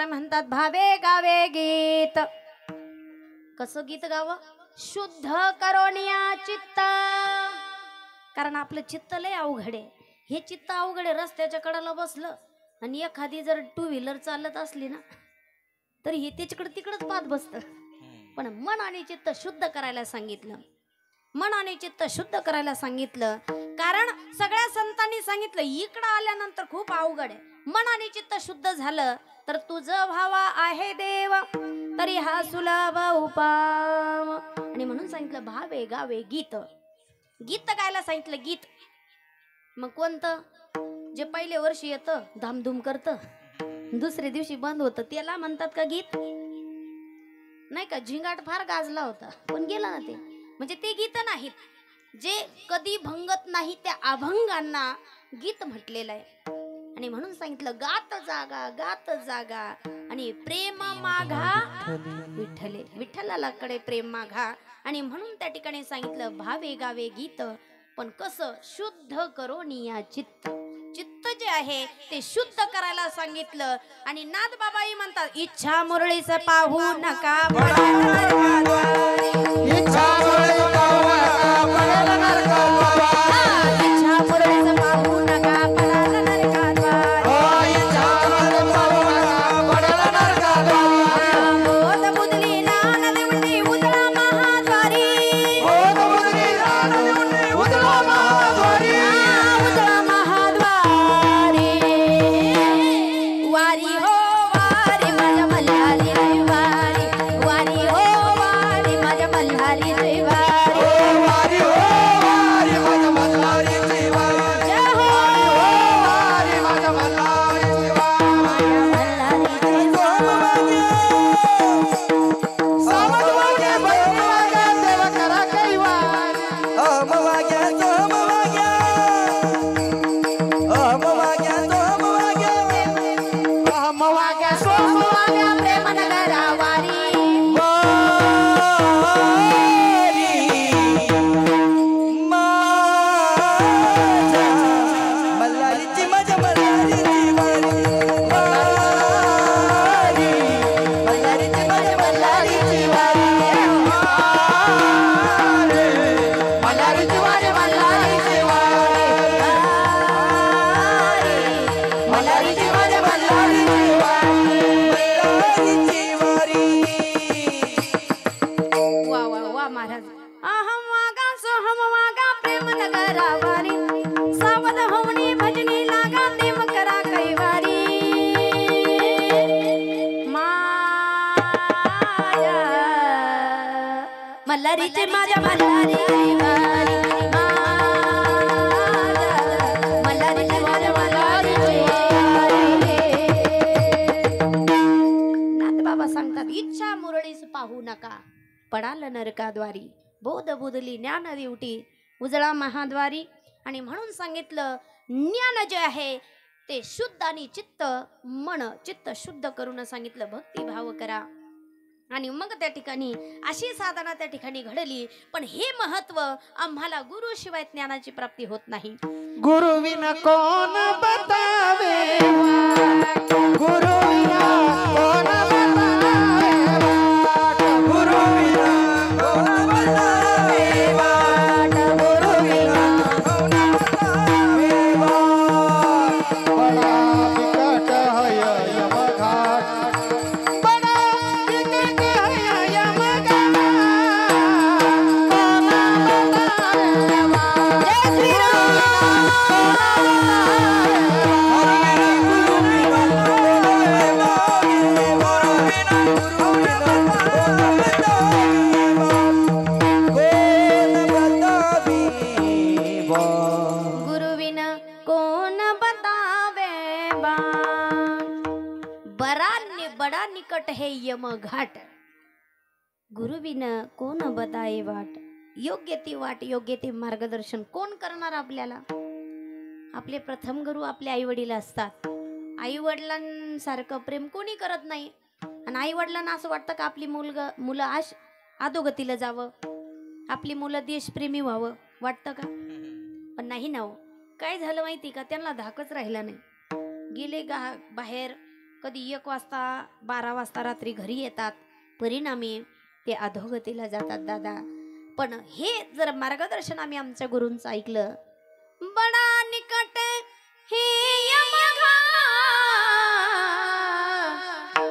म्हणतात भावे गावे गीत. कसं गीत गावं? शुद्ध करोनिया चित्त. कारण आपलं चित्त लय अवघड आहे. हे चित्त अवघड आहे. रस्त्याच्या कडाला बसलं आणि एखादी जर टू व्हीलर चालत असली ना तर हे त्याच्याकडे तिकडच पाहत बसतं. पण मन आणि चित्त शुद्ध करायला सांगितलं. मन आणि चित्त शुद्ध करायला सांगितलं. कारण सगळ्या संतांनी सांगितलं इकडं आल्यानंतर खूप अवघड आहे. मन आणि चित्त शुद्ध झालं तर तुझं भावा आहे देव तरी हा सुलभ उपाव. आणि म्हणून सांगितलं भावे गावे गीत. गीत गायला सांगितलं. गीत मग कोणतं? जे पहिले वर्षी येतं धामधूम करतं, दुसऱ्या दिवशी बंद होतं, त्याला म्हणतात का गीत? नाही का? झिंगाट फार गाजला होता पण गेला ना ते. म्हणजे ते गीत नाहीत. जे कधी भंगत नाही त्या अभंगांना गीत म्हटलेलं आहे. आणि म्हणून सांगितलं गात जागा, गात जागा आणि प्रेम माघा विठ्ठले. विठ्ठलाला कडे प्रेम माघा. आणि म्हणून त्या ठिकाणी सांगितलं भावे गावे गीत. पण कसं? शुद्ध करो निया चित्त. चित्त जे आहे ते शुद्ध करायला सांगितलं. आणि नाथ बाबाई म्हणतात इच्छा मुरळीच पाहू नका, इच्छा मुरळीच पाहू नका, पडेल नरकात. इच्छा मुरळीच पाहू नका, पडाल नरकात. इच्छा मुरळीच पाहू नका, पडेल नरकात. बोध बुदली नानद उंडी उजळा महाद्वारी. बोध बुदली नानद उंडी उजळा महाद्वारी. उजळा महाद्वारी. वारी हो वारी माझ्या मल्हारी वारी. वारी हो वारी माझ्या मल्हारी वारी. अहम वागा सोहम वागा प्रेम नगरावारी सावध होवनी भजनी लागा देव करा कैवारी माया मल्हारीचे माझ्या मल्हारी कैवारी मल्हारीचे माझ्या मल्हारी नाथ बाबा सांगतात इच्छा मुरळीस पाहू नका पडाल नरकाद्वारी बोध बुधली ज्ञान दिवटी उजळा महाद्वारी आणि म्हणून सांगितलं ज्ञान जे आहे ते शुद्ध आणि चित्त शुद्ध करून सांगितलं भक्तिभाव करा आणि मग त्या ठिकाणी अशी साधना त्या ठिकाणी घडली पण हे महत्व आम्हाला गुरु शिवाय ज्ञानाची प्राप्ती होत नाही गुरु विना कोण बतावे गुरु विना कोण बतावे गुरु विना कोण बतावे गुरु विना कोण बतावे बड़ा विकट है यमघाट बड़ा विकट है यमघाट कोण बतावे जय श्री गुरुविन कोण बतावे बा बड़ा निकट है यम घाट गुरुविन कोण बताए वाट योग्य ती वाट योग्य ते मार्गदर्शन कोण करणार आपल्याला आपले प्रथम गुरु आपले आई वडील असतात आई वडिलांसारखं प्रेम कोणी करत नाही आणि आई वडिलांना असं वाटतं का आपली मुलं अधोगतीला जावं आपली मुलं देशप्रेमी व्हावं वाटतं का पण नाही ना हो काय झालं माहिती का त्यांना धाकच राहिला नाही गेले बाहेर कधी 1 वाजता 12 वाजता रात्री घरी येतात परिणामी ते अधोगतीला जातात दादा पण हे जर मार्गदर्शन आम्ही आमच्या गुरूंचं ऐकलं बडा निकट हे यमघाट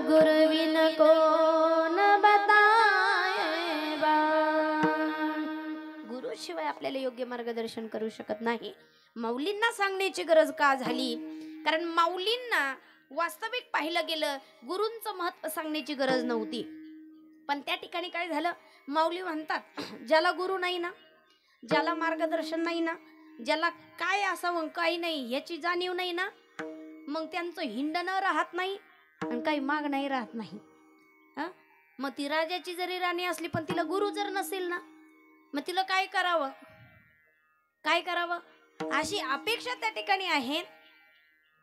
गुरुविन कोण बताए बा गुरुशिवाय आपल्याला योग्य मार्गदर्शन करू शकत नाही माऊलींना सांगण्याची गरज का झाली कारण माऊलींना वास्तविक पाहिलं गेलं गुरूंचं महत्व सांगण्याची गरज नव्हती पण त्या ठिकाणी काय झालं माऊली म्हणतात ज्याला गुरु नाही ना ज्याला मार्गदर्शन नाही ना ज्याला काय असावं काही नाही याची जाणीव नाही ना मग त्यांचं हिंडणं राहत नाही आणि काही माग नाही राहत नाही मग ती राजाची जरी राणी असली पण तिला गुरु जर नसेल ना मग तिला काय करावं अशी अपेक्षा त्या ठिकाणी आहे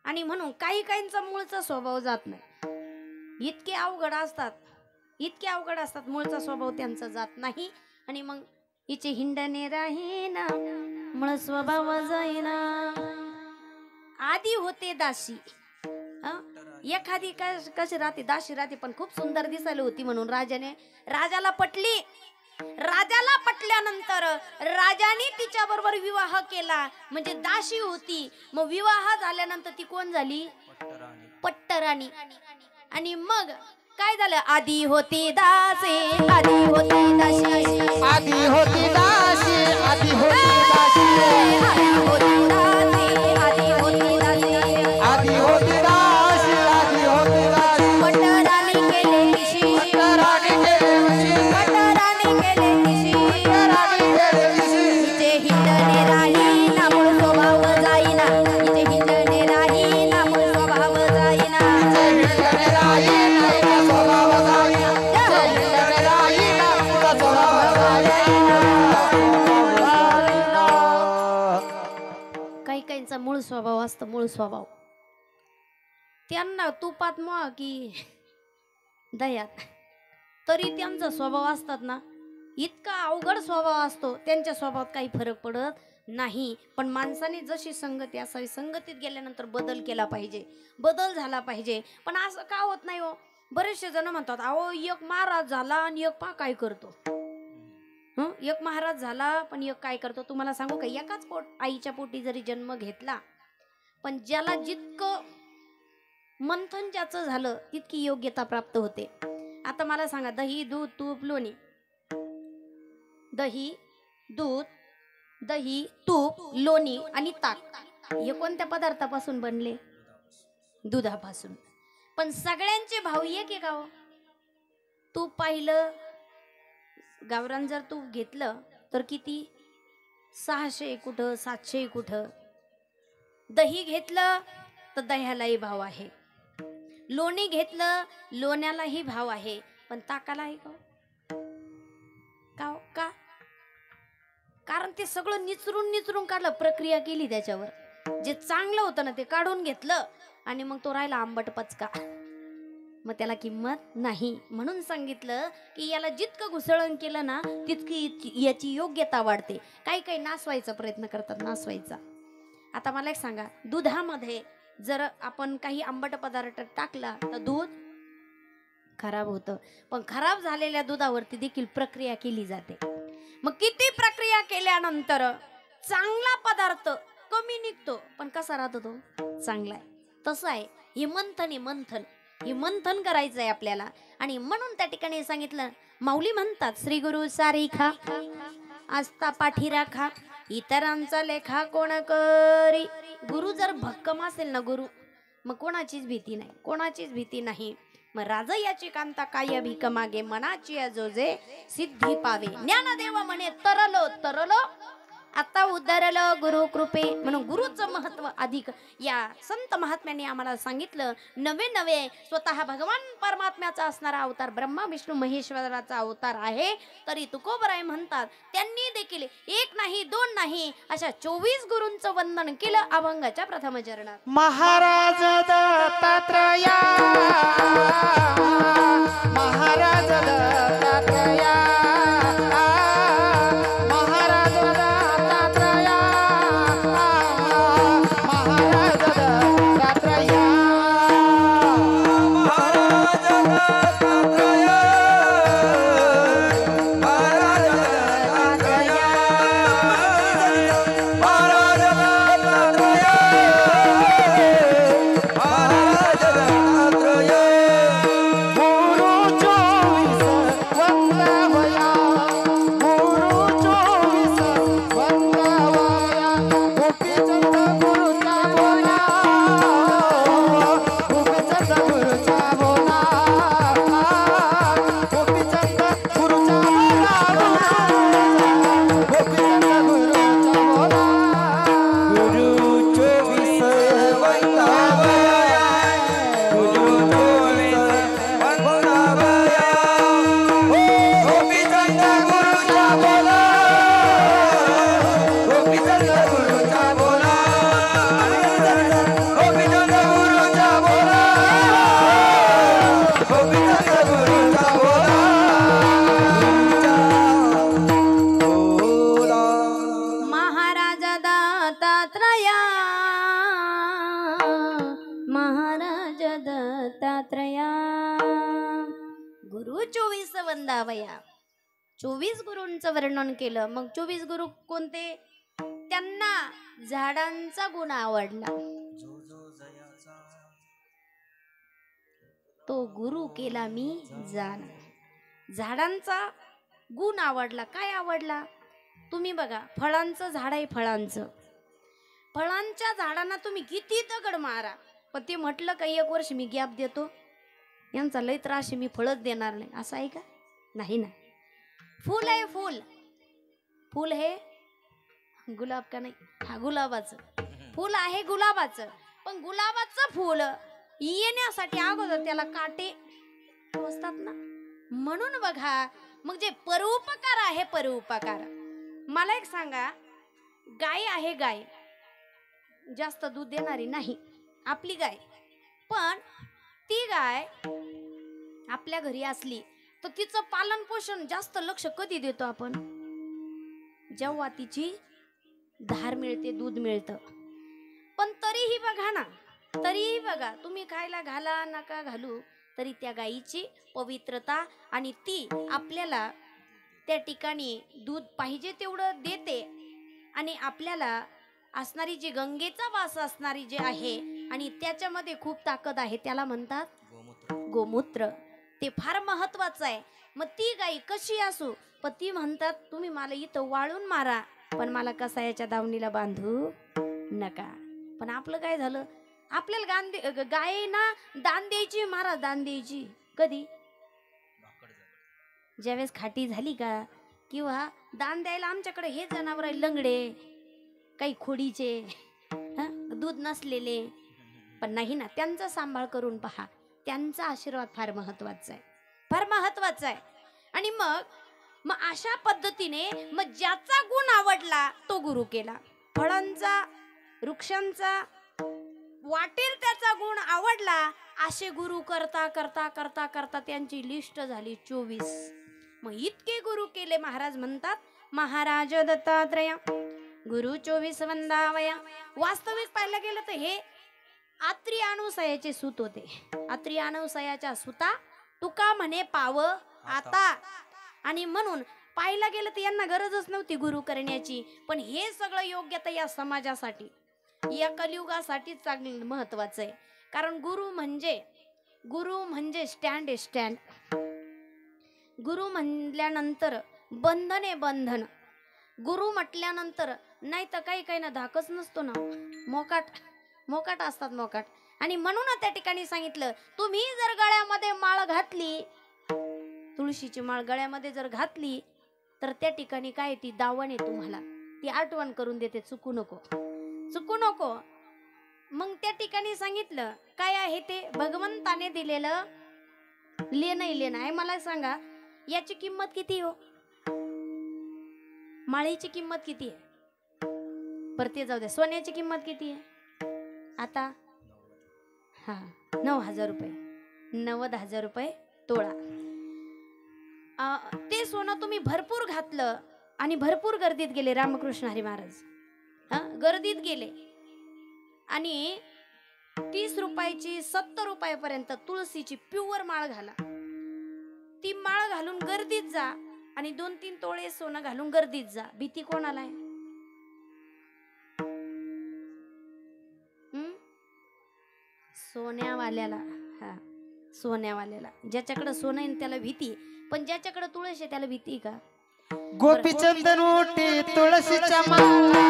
आणि म्हणून काहींचा मूळचा स्वभाव जात नाही इतके अवघड असतात मूळचा स्वभाव त्यांचा जात नाही आणि मग हिचे हिंडणे राहीना मूळ स्वभाव जाईना आधी होते दासी एखादी कशी राहते दासी राहते पण खूप सुंदर दिसायला होती म्हणून राजाला पटल्यानंतर राजाने तिच्या बरोबर विवाह केला म्हणजे दासी होती मग विवाह झाल्यानंतर ती कोण झाली पट्टराणी आणि मग काय झालं आधी होती दासी आधी होती दासी आधी होती दासी आधी होती दासी आधी होती दासी आधी होती दासी आधी होती दासी आधी होती दासी पट्टराणी केले निशी पट्टराणी केले निशी पट्टराणी केले निशी पट्टराणी केले निशी इथे हिंडणे राही ना मूळ स्वभाव जाईना इथे हिंडणे राही ना मूळ स्वभाव जाईना इथे हिंडणे राही ना मूळ स्वभाव जाईना इथे हिंडणे राही ना मूळ स्वभाव जाईना काहींचा मूळ स्वभाव असतो मूळ स्वभाव त्यांना तुपात मुआ की दयात तरी त्यांचा स्वभाव असतात ना इतका अवघड स्वभाव असतो त्यांच्या स्वभावात काही फरक पडत नाही पण माणसाने जशी संगती असावी संगतीत गेल्यानंतर बदल केला पाहिजे बदल झाला पाहिजे पण असं का होत नाही हो बरेचसे जण म्हणतात अहो एक महाराज झाला आणि एक पा काय करतो एक महाराज झाला पण एक काय करतो तुम्हाला सांगू का एकाच आईच्या पोटी जरी जन्म घेतला पण ज्याला जितकं मंथन ज्याचं झालं तितकी योग्यता प्राप्त होते आता मला सांगा दही दूध तूप लोणी दही, दूध, दही, तूप, लोणी आणि ताक हे कोणत्या पदार्थापासून बनले? दुधापासून. पण सगळ्यांचे भाव एक आहे का हो? तूप पाहिलं, गावरान जर तूप घेतलं तर किती? 600 कुठं, 700 कुठं. दही घेतलं तर दह्यालाही भाव आहे. लोणी घेतलं, लोण्यालाही भाव आहे. पण ताकाला आहे का? का का? कारण ते सगळं निचरून काढलं, प्रक्रिया केली त्याच्यावर. जे चांगलं होतं ना ते काढून घेतलं आणि मग तो राहिला आंबट पचका, मग त्याला किंमत नाही. म्हणून सांगितलं की याला जितकं घुसळण केलं ना तितकी याची योग्यता वाढते. काही काही नासवायचा प्रयत्न करतात, नासवायचा. आता मला एक सांगा, दुधामध्ये जर आपण काही आंबट पदार्थ टाकला तर दूध खराब होतं. पण खराब झालेल्या दुधावरती देखील प्रक्रिया केली जाते. मग किती प्रक्रिया केल्यानंतर चांगला पदार्थ कमी निघतो, पण कसा राहतो तो? चांगला आहे. तसं आहे हे मंथन. हे मंथन करायचंय आपल्याला. आणि म्हणून त्या ठिकाणी सांगितलं, माऊली म्हणतात, श्री गुरु सारिखा आस्था पाठी राखा, इतरांचा लेखा कोण करी. गुरु जर भक्कम असेल ना गुरु, मग कोणाचीच भीती नाही. मग राजा याची कांता काय भीक मागे, मनाची अजोजे सिद्धी पावे. ज्ञानदेव म्हणे तरलो आता उद्धरलं गुरु कृपे. म्हणून गुरुचं महत्व अधिक या संत महात्म्यांनी आम्हाला सांगितलं. नवे स्वतः भगवान परमात्म्याचा असणारा अवतार ब्रह्मा विष्णू महेश्वराचा अवतार आहे. तरी तुकोबराय म्हणतात त्यांनी देखील एक नाही दोन नाही अशा 24 गुरूंचं वंदन केलं अभंगाच्या प्रथम चरणात. महाराज दत्तात्रया, महाराज दत्तात्रया, महाराज दत्तात्रया, महाराज दत्तात्रया, महाराज दत्तात्रया, महाराज दत्तात्रया, महाराज दत्तात्रया, महाराज दत्तात्रया. गुरु 24 वंदावया, गुरु 24 वंदावया, गोपीचंद गुरुचा बोला, गोपीचंद गुरुचा बोला, गोपीचंद गुरुचा बोला, गोपीचंद गुरुचा बोला. गुरु 24 वंदावया, गुरु 24 वंदावया, गोपीचंद गुरुचा बोला, गोपीचंद गुरुचा बोला, गोपीचंद गुरुचा बोला, गोपीचंद गुरुचा बोला. महाराज दत्तात्रया, महाराज दत्तात्रया. गुरु 24 वंदावया, 24 गुरूंचं वर्णन केलं. मग 24 गुरु कोणते? त्यांना झाडांचा गुण आवडला, तो गुरु केला मी जाण. झाडांचा गुण आवडला. काय आवडला? तुम्ही बघा, फळांचं झाड आहे, फळांच्या झाडांना तुम्ही किती दगड मारा, पण ते म्हटलं का 1 वर्ष मी गॅप देतो, यांचा लय त्रास आहे, मी फळच देणार नाही, असं आहे का? नाही ना. फूल आहे, फूल हे गुलाब का नाही, हा गुलाबाचं फूल आहे, गुलाबाचं. पण गुलाबाचं फूल येण्यासाठी अगोदर त्याला काटे टोचतात ना. म्हणून बघा, मग जे परोपकार आहे, परोपकार. मला एक सांगा, गाय आहे, गाय जास्त दूध देणारी नाही आपली गाय, पण ती गाय आपल्या घरी असली तर तिचं पालन पोषण जास्त लक्ष कधी देतो आपण? जेव्हा तिची धार मिळते, दूध मिळतं. पण तरीही बघा, तुम्ही खायला घाला नका घालू, तरी त्या गायीची पवित्रता आणि ती आपल्याला त्या ठिकाणी दूध पाहिजे तेवढं देते. आणि आपल्याला असणारी जी गंगेचा वास असणारी जे आहे आणि त्याच्यामध्ये खूप ताकद आहे, त्याला म्हणतात गोमूत्र. ते फार महत्वाचं आहे. मग ती गाई कशी असू, पण ती म्हणतात तुम्ही मला इथं वाळून मारा, पण मला कसायाच्या दावणीला बांधू नका. पण आपलं काय झालं, आपल्याला गायीना दान द्यायची, महाराज दान द्यायची कधी, ज्यावेळेस खाटी झाली का, किंवा दान द्यायला आमच्याकडे हे जनावर आहे लंगडे, काही खोडीचे, दूध नसलेले. पण नाही ना, त्यांचा सांभाळ करून पहा, त्यांचा आशीर्वाद फार महत्वाचा आहे, फार महत्वाचा आहे. आणि मग अशा पद्धतीने मग ज्याचा गुण आवडला तो गुरु केला. फळांचा, वृक्षांचा, वाटेल त्याचा गुण आवडला, असे गुरु करता करता करता करता त्यांची लिस्ट झाली 24. मग इतके गुरु केले. महाराज म्हणतात, महाराज दत्तात्रय गुरु 24 वंदावया. वास्तविक पाहायला गेलं तर हे आत्री अनुसयाचे सूत होते. आत्री अनुसयाच्या सुता तुका म्हणे पाव आता. आणि म्हणून पाहायला गेलं तर यांना गरजच नव्हती गुरु करण्याची. पण हे सगळं योग्य तर या समाजासाठी, या कलियुगासाठी चांगलं महत्वाचं आहे. कारण गुरु म्हणजे स्टँड आहे, स्टँड. गुरु म्हणल्यानंतर बंधन आहे, बंधन. गुरु म्हटल्यानंतर नाही तर काही ना धाकच नसतो ना, मोकाट असतात, मोकाट. आणि म्हणून त्या ठिकाणी सांगितलं, तुम्ही जर गळ्यामध्ये माळ घातली, तुळशीची माळ गळ्यामध्ये जर घातली, तर त्या ठिकाणी काय, ती दावण आहे तुम्हाला, ती आठवण करून देते, चुकू नको. मग त्या ठिकाणी सांगितलं काय आहे ते, भगवंताने दिलेलं लेणं आहे. मला सांगा, याची किंमत किती हो, माळीची किंमत किती आहे, बरं ते जाऊ दे. सोन्याची किंमत किती आहे आता, 9,000 रुपये, 90,000 रुपये तोळा. ते सोनं तुम्ही भरपूर घातलं आणि भरपूर गर्दीत गेले. रामकृष्ण हरी महाराज गर्दीत गेले आणि 30 रुपयाची 70 रुपयापर्यंत तुळशीची प्युअर माळ घाला. ती माळ घालून गर्दीत जा आणि 2-3 तोळे सोनं घालून गर्दीत जा. भीती कोणाला आहे? सोन्यावाल्याला. सोन्यावाल्याला, ज्याच्याकडे सोनं आहे त्याला भीती, पण ज्याच्याकडे तुळस आहे त्याला भीती का? गोपीचंदन उठी तुळशीच्या माळा,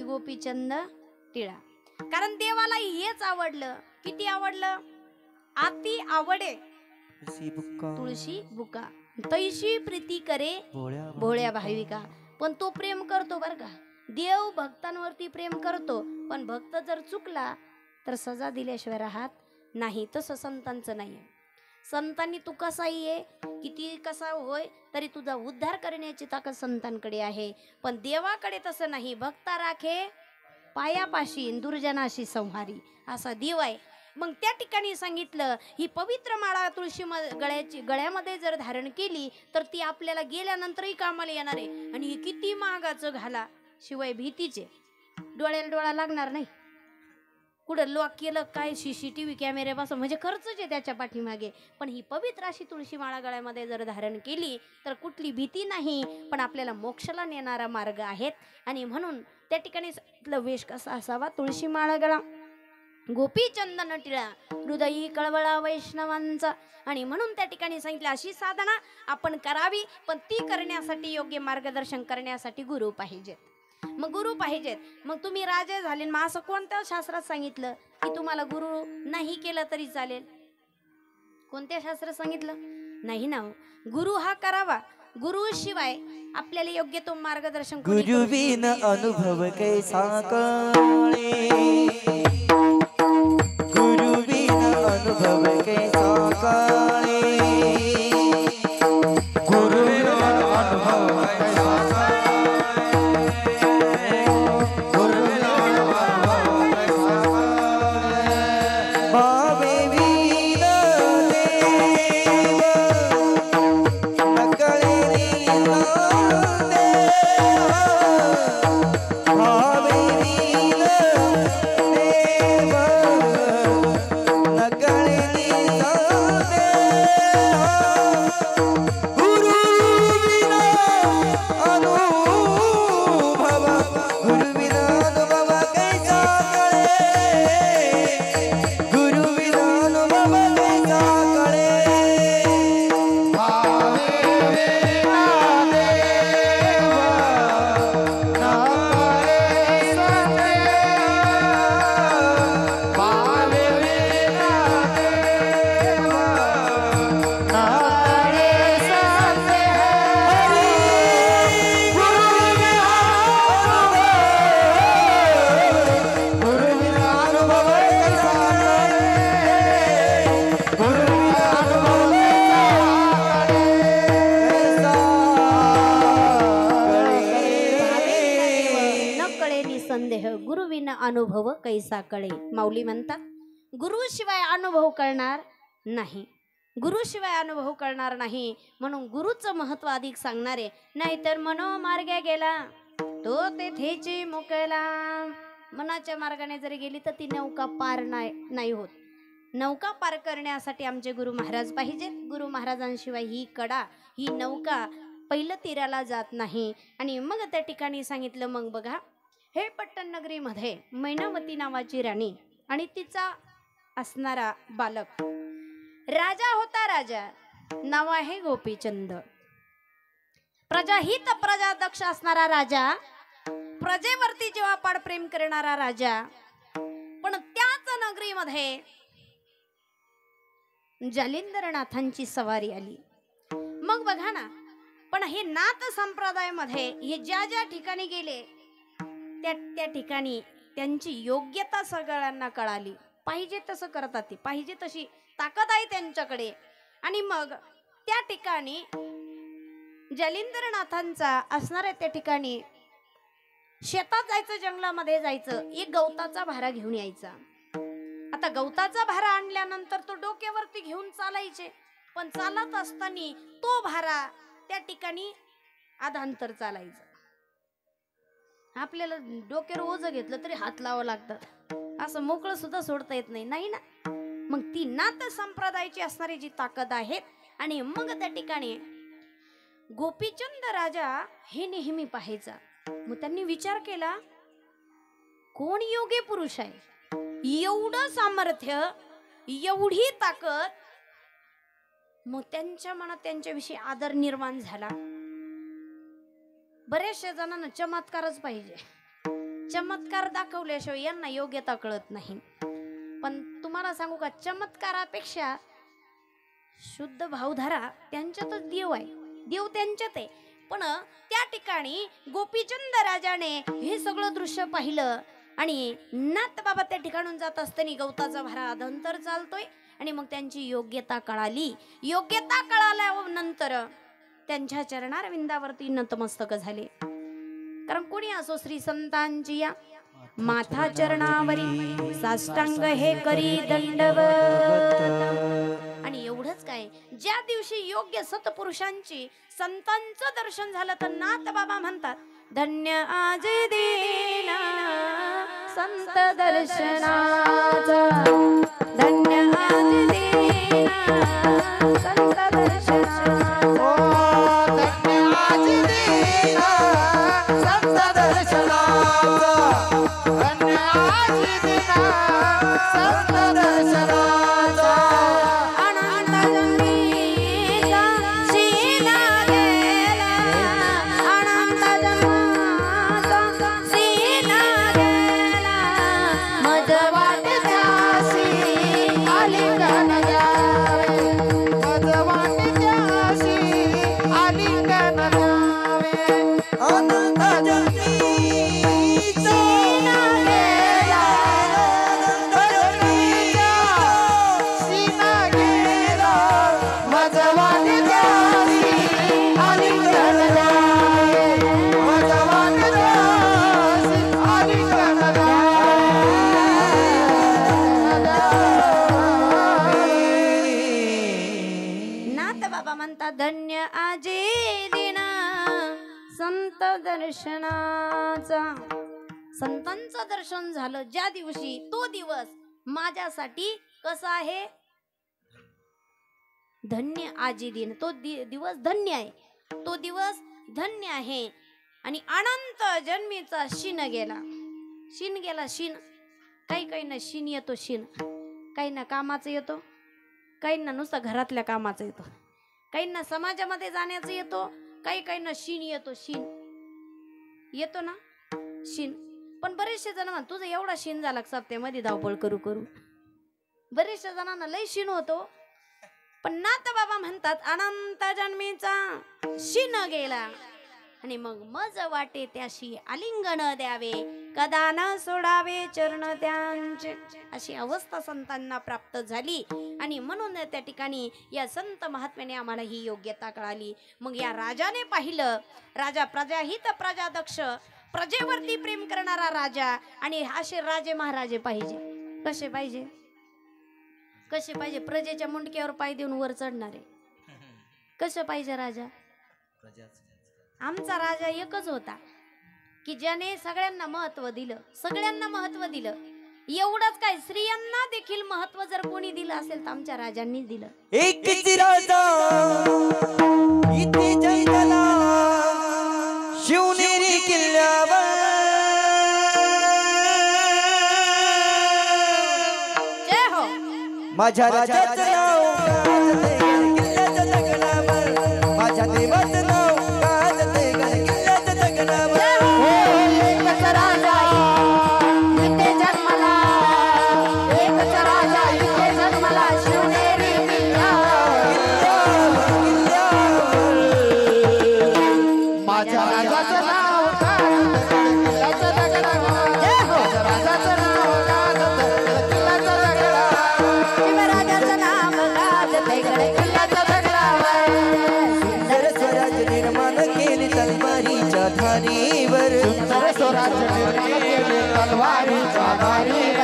गोपीचंद टिळा. कारण देवाला हेच आवडलं. किती आवडलं? अति आवडे तुळशी बुका, तैशी प्रीती करे भोळ्या भाविका. पण तो प्रेम करतो बर का, देव भक्तांवरती प्रेम करतो. पण भक्त जर चुकला तर सजा दिल्याशिवाय राहत नाही. तसं संतांचं नाही. संतांनी तू कसाही आहे, किती कसा होय, तरी तुझा उद्धार करण्याची ताकद संतांकडे आहे. पण देवाकडे तसं नाही. भक्ता राखे पायापाशी, दुर्जनाशी संहारी, असा देव आहे. मग त्या ठिकाणी सांगितलं, ही पवित्र माळा तुळशी गळ्यामध्ये जर धारण केली तर ती आपल्याला गेल्यानंतरही कामाला येणार आहे. आणि हे किती महागाचं घाला, शिवाय भीतीचे, डोळ्याला डोळा लागणार नाही. कुठं लॉक केलं काय, CCTV कॅमेरे बसव, म्हणजे खर्चच आहे त्याच्या पाठीमागे. पण ही पवित्र अशी तुळशी माळा गळ्यामध्ये जर धारण केली तर कुठली भीती नाही, पण आपल्याला मोक्षाला नेणारा मार्ग आहेत. आणि म्हणून त्या ठिकाणी वेश कसा असावा, तुळशी माळा गळा, गोपीचंदन टिळा, हृदयी कळवळा वैष्णवांचा. आणि म्हणून त्या ठिकाणी सांगितलं, अशी साधना आपण करावी. पण ती करण्यासाठी योग्य मार्गदर्शन करण्यासाठी गुरु पाहिजेत. मग गुरु पाहिजेत. मग तुम्ही राजे झाले, मग असं कोणत्या शास्त्रात सांगितलं की तुम्हाला गुरु नाही केलं तरी चालेल? कोणत्या शास्त्रात सांगितलं नाही ना. गुरु हा करावा. गुरु शिवाय आपल्याला योग्य तो मार्गदर्शन, गुरुविन अनुभव कैसा कळे, गुरुविन अनुभव अनुभव कैसा कळे. माऊली म्हणतात गुरुशिवाय अनुभव कळणार नाही, गुरुशिवाय अनुभव कळणार नाही. म्हणून गुरुचं महत्व अधिक सांगणारे. नाहीतर मनोमार्गे गेला तो तेथेची मुकला. मनाच्या मार्गाने जरी गेली तर ती नौका पार नाही होत. नौका पार करण्यासाठी आमचे गुरु महाराज पाहिजेत. गुरु महाराजांशिवाय ही कडा, ही नौका पहिलं तीराला जात नाही. आणि मग त्या ठिकाणी सांगितलं, मग बघा हे पट्टण नगरीमध्ये मैनावती नावाची राणी आणि तिचा असणारा बालक. राजा होता, राजा नाव आहे गोपीचंद. प्रजाहित प्रजादक्ष असणारा राजा, प्रजेवरती जेव्हा पाड प्रेम करणारा राजा. पण त्याच नगरीमध्ये जालिंदरनाथांची सवारी आली. मग बघा ना, पण हे नाथ संप्रदायामध्ये हे ज्या ज्या ठिकाणी गेले त्या ठिकाणी त्यांची योग्यता सगळ्यांना कळाली. पाहिजे तसं करतात ते, पाहिजे तशी ताकद आहे त्यांच्याकडे. आणि मग त्या ठिकाणी जालिंदरनाथांचा असणाऱ्या त्या ठिकाणी शेतात जायचं, जंगलामध्ये जायचं, एक गवताचा भारा घेऊन यायचा. आता गवताचा भारा आणल्यानंतर तो डोक्यावरती घेऊन चालायचे. पण चालत असताना तो भारा त्या ठिकाणी आधांतर चालायचं. आपल्याला डोक्यावर ओझं घेतलं तरी हात लावावं लागतात, असं मोकळं सुद्धा सोडता येत नाही ना. मग ती नाथ संप्रदायाची असणारी जी ताकद आहे. आणि मग त्या ठिकाणी गोपीचंद राजा हे नेहमी पाहायचा. मग त्यांनी विचार केला, कोण योगी पुरुष आहे, एवढं सामर्थ्य, एवढी ताकद. मग त्यांच्या मनात त्यांच्याविषयी आदर निर्माण झाला. बऱ्याचशा जणांना चमत्कारच पाहिजे, चमत्कार दाखवल्याशिवाय यांना योग्यता कळत नाही. पण तुम्हाला सांगू का, चमत्कारापेक्षा शुद्ध भावधारा त्यांच्यातच देव आहे, देव त्यांच्यात आहे. पण त्या ठिकाणी गोपीचंद राजाने हे सगळं दृश्य पाहिलं. आणि नाथ बाबा त्या ठिकाणून जात असताना गवताचा भारा अधांतर चालतोय. आणि मग त्यांची योग्यता कळाली. योग्यता कळाल्यानंतर त्यांच्या चरणारविंदावरती नतमस्तक झाले. कारण कोणी असो, श्री संतांची या माथा चरणावरी साष्टांग हे करी दंडवत. आणि एवढंच काय, ज्या दिवशी योग्य सत्पुरुषांची संतांचं दर्शन झालं तर नाथ बाबा म्हणतात, धन्य आज देना संत दर्शनाचा, धन्य आज देना संत दर्शनाचा. धन्य आजे दिना संत दर्शनाचा. संतांचं दर्शन झालं ज्या दिवशी, तो दिवस माझ्यासाठी कसा आहे, धन्य आजी दिन. तो दिवस धन्य आहे, तो दिवस धन्य आहे. आणि अनंत जन्मीचा शिन गेला, शिन गेला, शिन. काही ना शिन येतो, शिन काही ना कामाचं येतो, काही ना नुसतं घरातल्या कामाचं येतो, काही ना समाजामध्ये जाण्याचं येतो, काही ना शिन येतो, शिन येतो ना, शिन. पण बरेचसे जण म्हणतात तुझं एवढा शिन झाला सप्त्यामध्ये धावपळ करू करू. बरेचशा जणांना लय शिन होतो. पण नाथ बाबा म्हणतात अनंत जन्मीचा शिन गेला. आणि मग मज वाटे त्याशी आलिंगन द्यावे, कदा न सोडावे चरण त्यांचे. अशी अवस्था संतांना प्राप्त झाली. आणि म्हणून त्या ठिकाणी या संत महात्म्याने आम्हाला ही योग्यता कळाली. मग या राजाने पाहिलं, राजा प्रजाहित प्रजादक्ष प्रजेवरती प्रेम करणारा राजा आणि असे राजे महाराजे पाहिजे. कसे पाहिजे? कसे पाहिजे? प्रजेच्या मुंडक्यावर पाय देऊन वर चढणारे. कसं पाहिजे राजा? आमचा राजा एकच होता की ज्याने सगळ्यांना महत्व दिलं, सगळ्यांना महत्व दिलं. एवढंच काय, स्त्रियांना देखील महत्व जर कोणी दिलं असेल तर आमच्या राजांनीच दिलं. एकच राजा इथे जैतला शिवनेरी किल्ल्यावर जय हो. माझ्या राजाचं नाव गाजते किल्ल्याच्या दगडावर, माझ्या देवाचं नाव गाजते किल्ल्याच्या दगडावर. एकच राजा इथे जन्मला, एकच राजा इथे जन्मला शिवनेरी किल्ल्यावर. माझ्या राजाचं नाव गाजते किल्ल्याच्या दगडावर, माझ्या राजाचं नाव गाजते किल्ल्याच्या दगडावर. शिवराजाचं नाव गाजते किल्ल्याच्या दगडावर. सुंदर स्वराज्य निर्माण केले तलवारीच्या धारीवर, सुंदर स्वराज्य निर्माण केले तलवारीच्या धारीवर.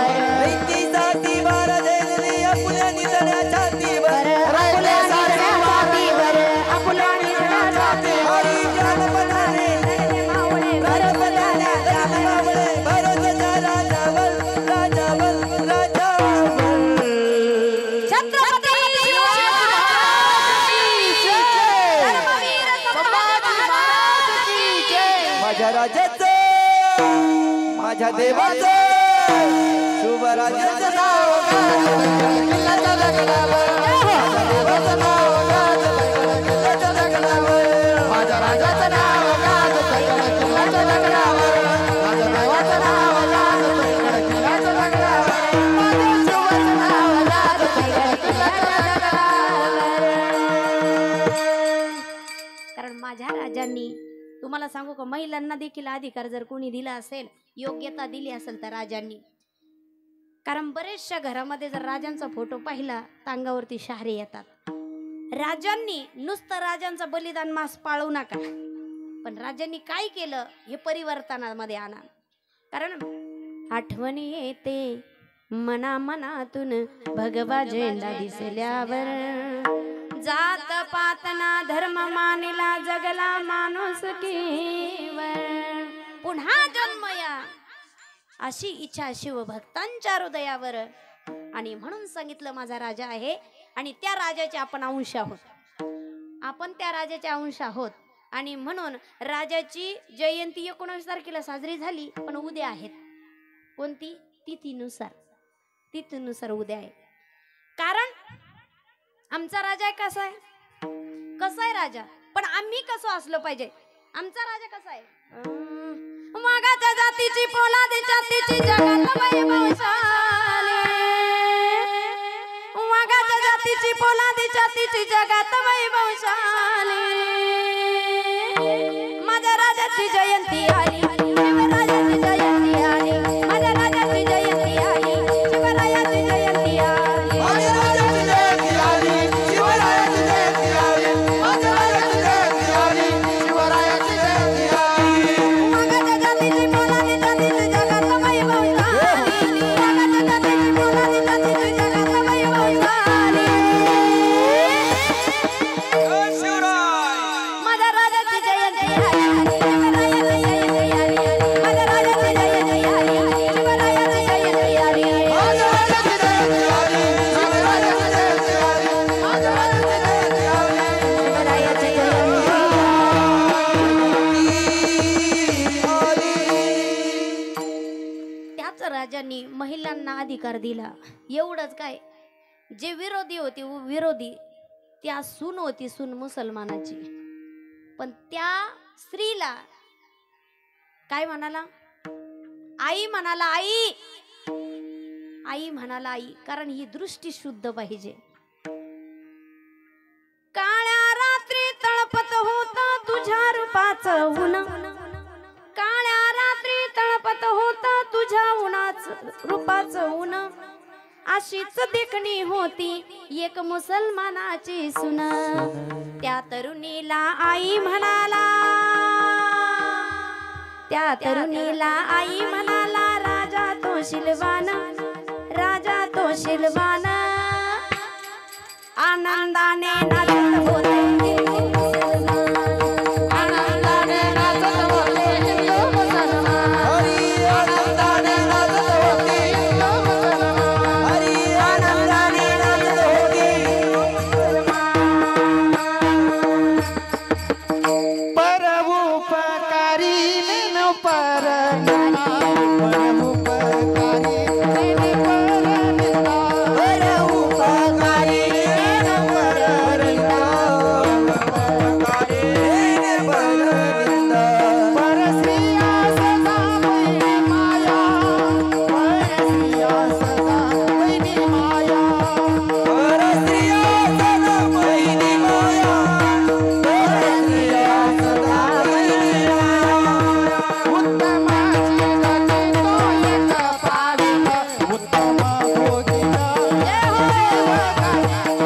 ऐकी जाती बारा जैनली आपुल्या निधड्या छातीवर, आपुल्या छातीवर, आपुल्या छातीवर. हरी प्राणपणाने मावळे परपणाने मावळे भरोसाच्या राजावर, राजावर, राजावर. छत्रपती माझ्या राजाचं, माझ्या देवाचं, शुभ राजाचं नाव गाजते किल्ल्याच्या दगडावर, माझ्या देवाचं नाव गाजते किल्ल्याच्या दगडावर, माझ्या राजाचं नाव गाजते किल्ल्याच्या दगडावर, माझ्या देवाचं नाव गाजते किल्ल्याच्या दगडावर, माझ्या शुभाचं नाव गाजते किल्ल्याच्या दगडावर. कारण माझ्या राजांनी, तुम्हाला सांगू का, महिलांना देखील अधिकार जर कोणी दिला असेल, योग्यता दिली असेल तर राजांनी. कारण बरेचशा घरामध्ये जर राजांचा फोटो पाहिला तर अंगावरती शहारे येतात. राजांनी नुसतं राजांचा बलिदान मास पाळू नका, पण राजांनी काय केलं हे परिवर्तनामध्ये आणा. कारण आठवणी येते मना मनातून भगवा झेंडा दिसल्यावर, जात पातना धर्म मानिला जगला माणूस कीवर, पुन्हा जन्म या अशी इच्छा शिवभक्तांच्या हृदयावर. आणि म्हणून सांगितलं माझा राजा आहे आणि त्या राजाचे आपण अंश आहोत, आपण त्या राजाचे अंश आहोत. आणि म्हणून राजाची जयंती 19 तारखेला साजरी झाली, पण उद्या आहेत. कोणती? तिथीनुसार, तिथीनुसार उद्या आहे. कारण आमचा राजा कसा आहे, कसा आहे राजा, पण आम्ही कसं असलं पाहिजे. आमचा राजा कसा आहे? मागाच्या जातीची पोलादी जातीची जगात वैभवशाली, मागाच्या जातीची पोलादी जातीची जगात वैभवशाली. माझ्या राजाची जयंती आली, शिवराजाची जयंती आली, माझ्या राजाची जयंती आली, शिवरायाची जयंती आली, माझ्या राजाची जयंती आली, शिवरायाची जयंती आली, माझ्या राजाची जयंती आली, शिवरायाची जयंती आली. मागाच्या जातीची पोलादी जातीची जगात वैभवशाली, मागाच्या जातीची पोलादी जातीची जगात वैभवशाली. माझ्या राजाची जयंती आली, शिवरायाची जयंती आली, माझ्या राजाची जयंती आली, शिवरायाची जयंती आली. माझ्या राजाची जयंती आली, शिवरायाची जयंती आली, माझ्या राजाची जयंती आली, शिवरायाची जयंती आली. त्याच राजांनी महिलांना अधिकार दिला. एवढंच काय, जे विरोधी होते विरोधी, त्या सून होती, सून मुसलमानाची, पण त्या स्त्रीला काय म्हणाला? आई म्हणाला, आई, आई म्हणाला, आई. कारण ही दृष्टी शुद्ध पाहिजे. काळ्या रात्री तळपत होता तुझ्या रूपाचं ऊन, काळ्या रात्री तळपत होता तुझ्या रूपाचं ऊन, अशीच देखणी होती एक मुसलमानाची सुन. त्या तरुणीला आई म्हणाला, त्या तरुणीला आई म्हणाला राजा तो शिलवान, राजा तो शिलवान. आनंदाने नाचत होते हिंदू मुसलमान, आनंदाने नाचत होते हिंदू मुसलमान. हरी आनंदाने नाचत होती हिंदू मुसलमान. हरी आनंदाने नाचत होती परोपकारी न परनिंदा. परोपकारी न परनिंदा. परोपकारी न परनिंदा. परोपकारी न परनिंदा. परस्त्रिया सदा बहिणी माया. परस्त्रिया सदा बहिणी माया. परस्त्रिया सदा बहिणी माया. परस्त्रिया सदा बहिणी माया. उत्तमाची गती तो एक पावित. उत्तम भोगिला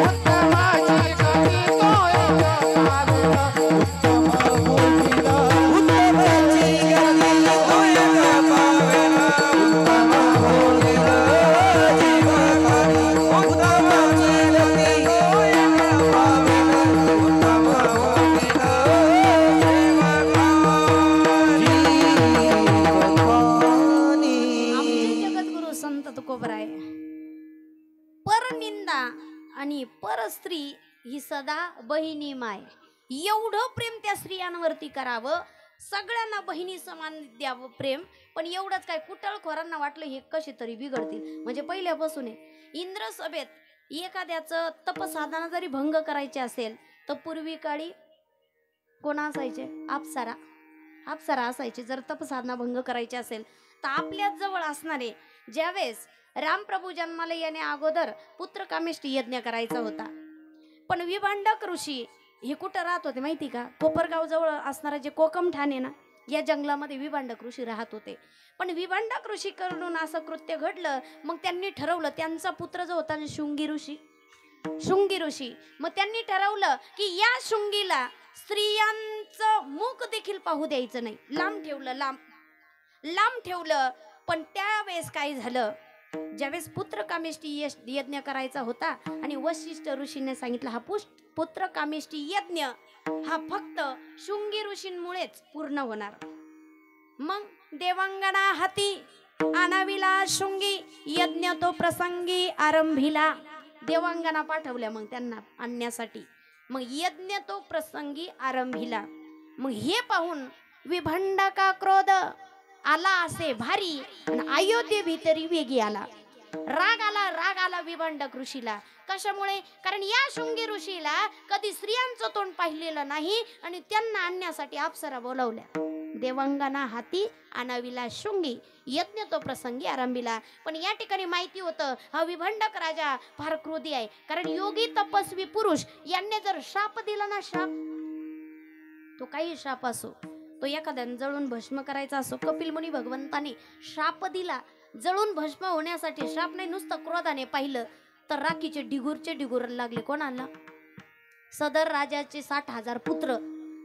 उत्तमाची गती तो एक पावित. उत्तम भोगिला उत्तमाची गती तो एक पावित. उत्तम भोगिला जीवकाली. उत्तमाची गती तो एक पावित. उत्तम भोगिला जीवकाली. आमचे जगद्गुरु संत तुकोबराय परनिंदा आणि परस्त्री ही सदा बहिणी माय. एवढं प्रेम त्या स्त्रियांवरती करावं, सगळ्यांना बहिणी समान द्यावं प्रेम. पण एवढंच काय, कुटळखोरांना वाटलं हे कसे तरी बिघडतील. म्हणजे पहिल्यापासून इंद्र सभेत एखाद्याचं तपसाधना जरी भंग करायचे असेल तर पूर्वी काळी कोण असायचे? अप्सरा. अप्सरा असायचे. जर तपसाधना भंग करायची असेल तर आपल्याच जवळ असणारे, ज्यावेळेस रामप्रभू जन्माला येणे अगोदर पुत्र कामेष्टी यज्ञ करायचा होता, पण विभांडक ऋषी हे कुठं राहत होते माहिती का? कोपरगाव जवळ असणारा जे कोकम ठाणे ना, या जंगलामध्ये विभांडक ऋषी राहत होते. पण विभांडक ऋषी करून असं कृत्य घडलं. मग त्यांनी ठरवलं, त्यांचा पुत्र जो होता शृंगी ऋषी, शृंगी ऋषी, मग त्यांनी ठरवलं की या शृंगीला स्त्रियांचं मुख देखील पाहू द्यायचं नाही. लांब ठेवलं, लांब ठेवलं. पण त्यावेळेस काय झालं, ज्यावेळेस पुत्र कामेष्टी यज्ञ करायचा होता आणि वशिष्ठ ऋषीने सांगितलं हा पुत्र कामेष्टी यज्ञ हा फक्त शृंगी ऋषींमुळेच पूर्ण होणार. मग देवांगना हाती आणाविला शृंगी, यज्ञ तो प्रसंगी आरंभिला. देवांगना पाठवल्या मग त्यांना आणण्यासाठी. मग यज्ञ तो प्रसंगी आरंभिला. मग हे पाहून विभंडका क्रोध आला असे भारी, आणि अयोध्ये भीतरी वेगी आला. राग आला विभांडक ऋषीला. कशामुळे? कारण या शृंगी ऋषीला कधी स्त्रियांचं तोंड पाहिलेलं नाही आणि त्यांना आणण्यासाठी अप्सरा बोलवल्या. देवांगना हाती आणाविला शृंगी, यज्ञ तो प्रसंगी आरंभिला. पण या ठिकाणी माहिती होतं हा विभंडक राजा फार क्रोधी आहे. कारण योगी तपस्वी पुरुष यांनी जर शाप दिला ना, शाप तो काही शाप असो, तो एखाद्याने जळून भस्म करायचा असो, कपिल मुनी भगवंताने शाप दिला जळून भस्म होण्यासाठी. शाप नाही, नुसतं क्रोधाने पाहिलं तर राखीचे ढिगूर लागले. कोणाला? सदर राजाचे 60,000 पुत्र,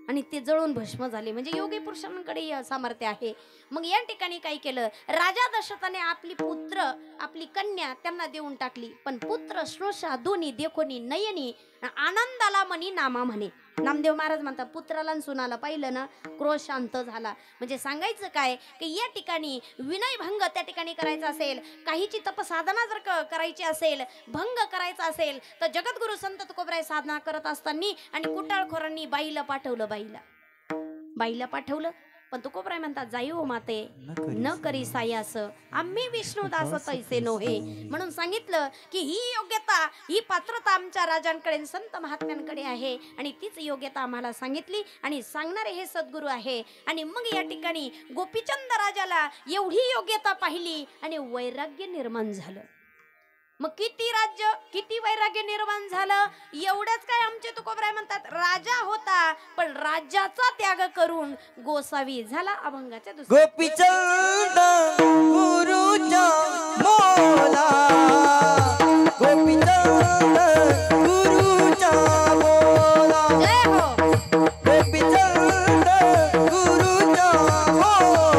आणि ते जळून भस्म झाले. म्हणजे योगी पुरुषांकडे सामर्थ्य आहे. मग या ठिकाणी काय केलं, राजा दशरथाने आपली पुत्र आपली कन्या त्यांना देऊन टाकली. पण पुत्र श्रोषा दोन्ही देखोनी नयनी आनंदाला मनी नामा म्हणे. नामदेव महाराज म्हणतात पुत्राला आणि सुनाला पाहिलं ना, क्रोध शांत झाला. म्हणजे सांगायचं काय की या ठिकाणी विनयभंग त्या ठिकाणी करायचा असेल, काहीची तपसाधना जर करायची असेल, भंग करायचा असेल, तर जगद्गुरु संत तुकोबराय साधना करत असताना आणि कुटाळखोरांनी बाईला पाठवलं. पण तुकोबराय म्हणतात जाई हो माते न करी सायास, आम्ही विष्णुदास तैसे नोहे. म्हणून सांगितलं की ही योग्यता, ही पात्रता आमच्या राजांकडे, संत महात्म्यांकडे आहे. आणि तीच योग्यता आम्हाला सांगितली आणि सांगणारे हे सद्गुरू आहे. आणि मग या ठिकाणी गोपीचंद राजाला एवढी योग्यता पाहिली आणि वैराग्य निर्माण झालं. मग किती राज्य, किती वैराग्य निर्माण झालं. एवढंच काय, आमचे तुकोबराय म्हणतात राजा होता पण राज्याचा त्याग करून गोसावी झाला. अभंगाच्या दुसऱ्या गोपीचंद गुरुच्या मोला. गोपीचंद गुरुच्या मोला. जय हो. गोपीचंद गुरुच्या मोला.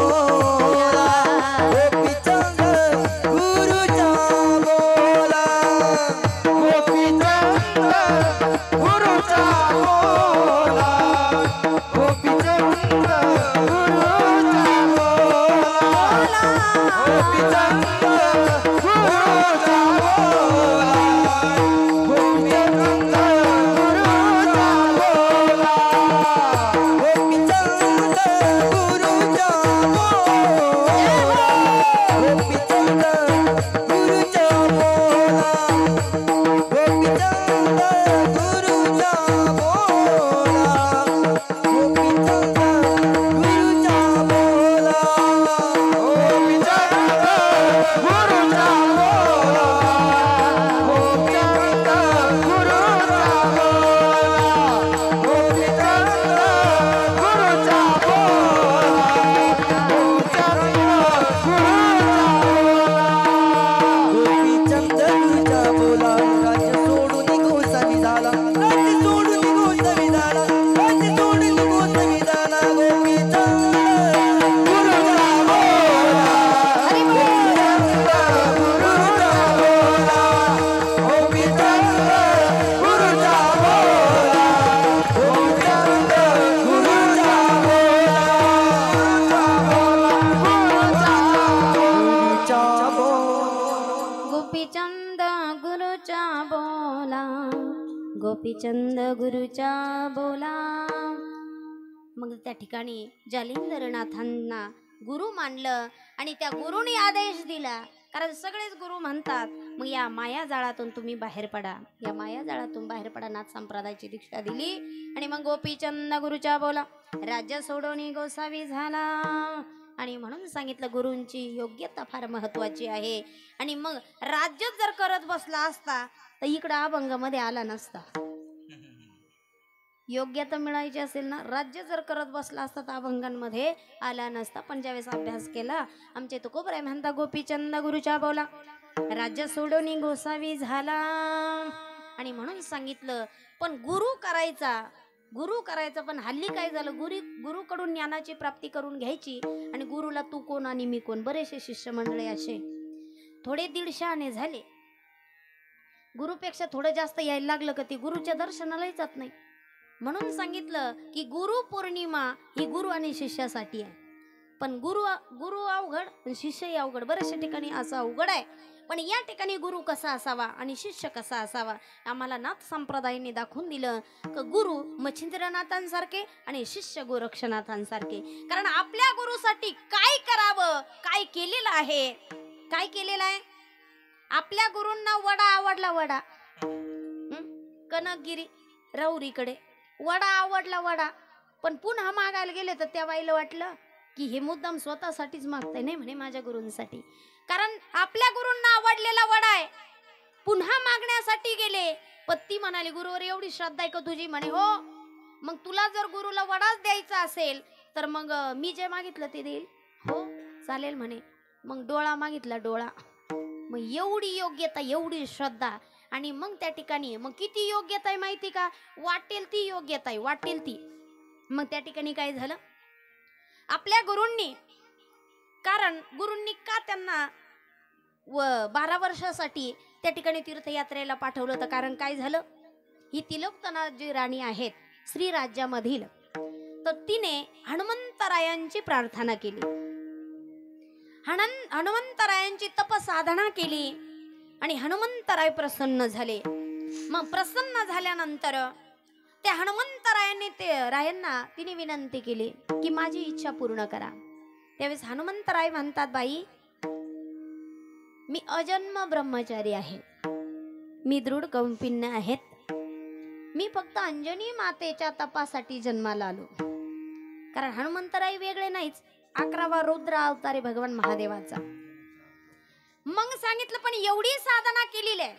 गुरुच्या बोला. मग त्या ठिकाणी जालिंदरनाथांना गुरु मानलं आणि त्या गुरुनी आदेश दिला, कारण सगळेच गुरु म्हणतात मग या माया जाळातून तुम्ही बाहेर पडा, या माया जाळातून बाहेर पडा. नाथ संप्रदायाची दीक्षा दिली आणि मग गोपीचंद गुरुच्या बोला. राज्य सोडून गोसावी झाला आणि म्हणून सांगितलं गुरूंची योग्यता फार महत्वाची आहे. आणि मग राज्य जर करत बसला असता तर इकडं अभंगामध्ये आला नसता. योग्यता मिळायची असेल ना, राज्य जर करत बसला असता तर अभंगांमध्ये आला नसता. पण ज्यावेळेस अभ्यास केला आमचे तुकोबराय म्हणता गोपीचंद गुरुच्या बोला. राज्य सोडून गोसावी झाला आणि म्हणून सांगितलं पण गुरु करायचा. पण हल्ली काय झालं, गुरुकडून ज्ञानाची प्राप्ती करून घ्यायची आणि गुरुला तू कोण आणि मी कोण. बरेचसे शिष्य मंडळी असे थोडे 150 झाले, गुरुपेक्षा थोडं जास्त यायला लागलं का ते गुरुच्या दर्शनालाही जात नाही. म्हणून सांगितलं की गुरु पौर्णिमा ही गुरु आणि शिष्यासाठी आहे. पण गुरु अवघड पण शिष्यही अवघड. बऱ्याचशा ठिकाणी असं अवघड आहे. पण या ठिकाणी गुरु कसा असावा आणि शिष्य कसा असावा आम्हाला नाथ संप्रदायाने दाखवून दिलं की गुरु मच्छिंद्रनाथांसारखे आणि शिष्य गोरक्षनाथांसारखे. कारण आपल्या गुरुसाठी काय करावं, काय केलेलं आहे. आपल्या गुरूंना वडा आवडला, वडा कनकगिरी राऊरीकडे वडा आवडला. पण पुन्हा मागायला गेले तर त्या बाईला वाटलं की हे मुद्दाम स्वतःसाठीच मागताय, नाही म्हणे माझ्या गुरूंसाठी. कारण आपल्या गुरूंना आवडलेला वडा आहे, पुन्हा मागण्यासाठी गेले. पत्ती म्हणाली गुरुवर एवढी श्रद्धा आहे का तुझी? म्हणे हो. मग तुला जर गुरुला वडाच द्यायचा असेल तर मग मी जे मागितलं ते देईल. हो चालेल म्हणे. मग डोळा मागितला, डोळा. मग एवढी योग्यता, एवढी श्रद्धा. आणि मग त्या ठिकाणी मग किती योग्यता आहे माहिती का? वाटेल ती योग्यता आहे, वाटेल ती. मग त्या ठिकाणी काय झालं, आपल्या गुरूंनी, कारण गुरूंनी का त्यांना 12 वर्षासाठी त्या ठिकाणी तीर्थयात्रेला पाठवलं होतं. कारण काय झालं, ही तिलोत्तमा जी राणी आहेत श्री राज्यामधील, तर तिने हनुमंतरायांची प्रार्थना केली, हनुमंतरायांची तपसाधना केली आणि हनुमंतराय प्रसन्न झाले. मग प्रसन्न झाल्यानंतर त्या हनुमंतरायांनी रायांना तिने विनंती केली की माझी इच्छा पूर्ण करा. त्यावेळेस हनुमंतराय म्हणतात बाई मी अजन्म ब्रह्मचारी आहे, मी दृढ कौंपिन्य आहेत, मी फक्त अंजनी मातेच्या तपासाठी जन्माला आलो. कारण हनुमंतराय वेगळे नाहीच, 11वा रुद्र अवतार आहे भगवान महादेवाचा. मग सांगितलं पण एवढी साधना केलेली आहे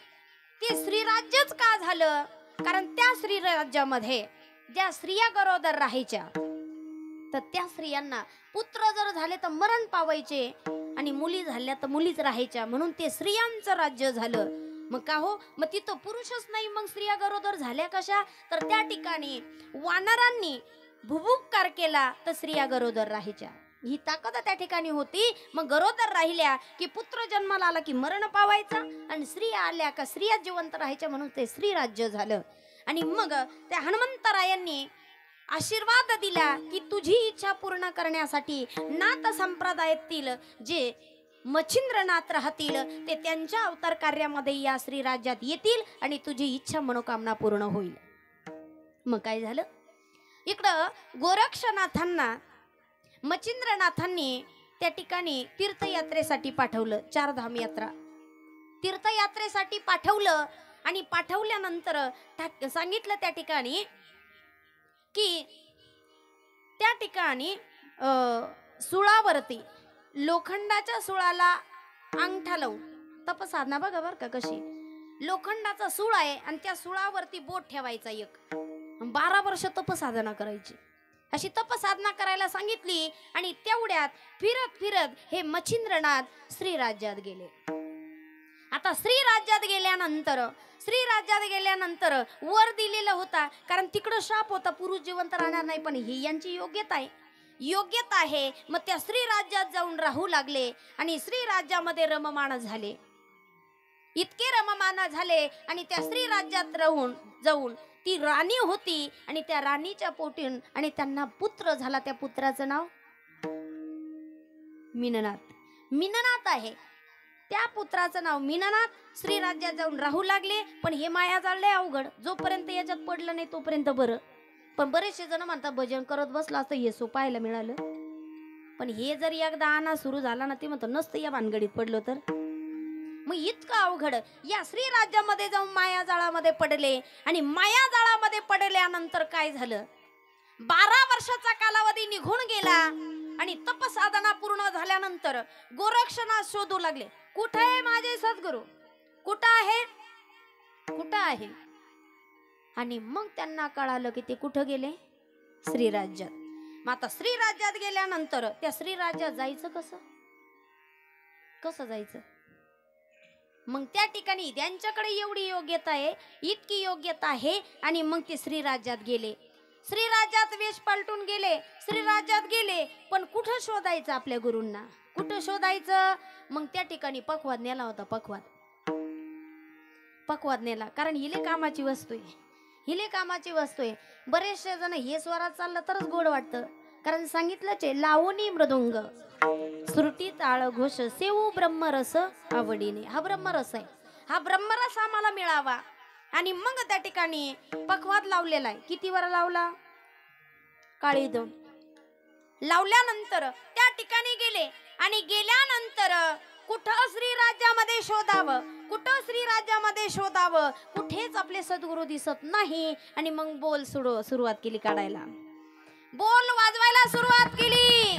ते श्रीराज्यच का झालं? कारण त्या श्रीराज्यामध्ये ज्या स्त्रिया गरोदर राहायच्या तर त्या स्त्रियांना पुत्र जर झाले तर मरण पावायचे आणि मुली झाल्या तर मुलीच राहायच्या, म्हणून ते स्त्रियांचं राज्य झालं. मग का हो, मग तिथं पुरुषच नाही, मग स्त्रिया गरोदर झाल्या कशा? तर त्या ठिकाणी वानरांनी भुभुक्कार केला तर स्त्रिया गरोदर राहायच्या. ही ताकद त्या ठिकाणी होती. मग गरोदर राहिल्या की पुत्र जन्माला आला की मरण पावायचा आणि स्त्रिया आल्या का स्त्रिया जिवंत राहायच्या, म्हणून ते स्त्री राज्य झालं. आणि मग त्या हनुमंतरायांनी आशीर्वाद दिला की तुझी इच्छा पूर्ण करण्यासाठी नाथ संप्रदायातील जे मच्छिंद्रनाथ राहतील ते त्यांच्या अवतार कार्यामध्ये या श्री राज्यात येतील आणि तुझी इच्छा मनोकामना पूर्ण होईल. मग काय झालं, इकडं गोरक्षनाथांना मच्छिंद्रनाथांनी त्या ठिकाणी तीर्थयात्रेसाठी पाठवलं. 4 धाम यात्रा तीर्थयात्रेसाठी पाठवलं आणि पाठवल्यानंतर सांगितलं त्या ठिकाणी की त्या ठिकाणी सुळावरती लोखंडाच्या सुळाला अंगठा लावून तपसाधना बघा बरं का कशी. लोखंडाचा सुळ आहे आणि त्या सुळावरती बोट ठेवायचा एक. 12 वर्ष तपसाधना करायची. अशी तपसाधना करायला सांगितली आणि तेवढ्यात फिरत फिरत हे मच्छिंद्रनाथ श्री राज्यात गेले. आता श्री राज्यात गेल्यानंतर वर दिलेला होता, कारण तिकडं शाप होता पुरुष जिवंत राहणार नाही, पण ही यांची योग्यता आहे. मग त्या श्री राज्यात जाऊन राहू लागले आणि श्री राज्यामध्ये रममाण झाले. इतके रममाण झाले आणि त्या श्री राज्यात जाऊन ती राणी होती आणि त्या राणीच्या पोटीन आणि त्यांना पुत्र झाला. त्या पुत्राचं नाव मीननाथ आहे. त्या पुत्राचं नाव मीननाथ श्रीराज्यात जाऊन राहू लागले. पण हे माया जाळले अवघड, जोपर्यंत याच्यात पडलं नाही तोपर्यंत बरं. पण बरेचसे जण म्हणतात भजन करत बसला असतं येसू पाहायला मिळालं. पण हे जर एकदा आणा सुरू झाला ना, ते म्हणतो नसतं या भानगडीत पडलो तर. मग इतकं अवघड या श्रीराज्यामध्ये जाऊन माया जाळामध्ये पडले. आणि माया जाळामध्ये पडल्यानंतर काय झालं, 12 वर्षाचा कालावधी निघून गेला. आणि तपसाधना पूर्ण झाल्यानंतर गोरक्षनाथ शोधू लागले, कुठे आहे माझे सद्गुरू, कुठं आहे, कुठं आहे. आणि मग त्यांना कळालं की ते कुठं गेले, श्रीराज्यात. मग आता श्रीराज्यात गेल्यानंतर त्या श्रीराज्यात जायचं कसं, कसं जायचं. मग त्या ठिकाणी त्यांच्याकडे एवढी योग्यता आहे, इतकी योग्यता आहे. आणि मग ते श्रीराज्यात गेले. श्रीराज्यात वेश पालटून गेले, श्रीराज्यात गेले. पण कुठं शोधायचं आपल्या गुरूंना, कुठं शोधायचं. मग त्या ठिकाणी पखवाद नेला होता, पखवाद नेला. कारण हिले कामाची वस्तू आहे, हिले कामाची वस्तू आहे. बरेचसे जण हे स्वरात चाललं तरच गोड वाटतं. कारण सांगितलंच आहे, लावणी मृदुंग श्रुती ताळ घोष सेवू ब्रह्मरस आवडीने. हा ब्रह्मरस आहे, हा ब्रह्मरस आम्हाला मिळावा. आणि मग त्या ठिकाणी पखवाद लावलेला आहे. किती वर लावला, काळी दोन लावल्यानंतर त्या ठिकाणी गेले. आणि गेल्यानंतर कुठं श्रीराज्यामध्ये शोधावं, कुठं श्रीराज्यामध्ये शोधावं, कुठेच आपले सद्गुरू दिसत नाही. आणि मग बोल सुरुवात केली काढायला, बोल वाजवायला सुरुवात केली.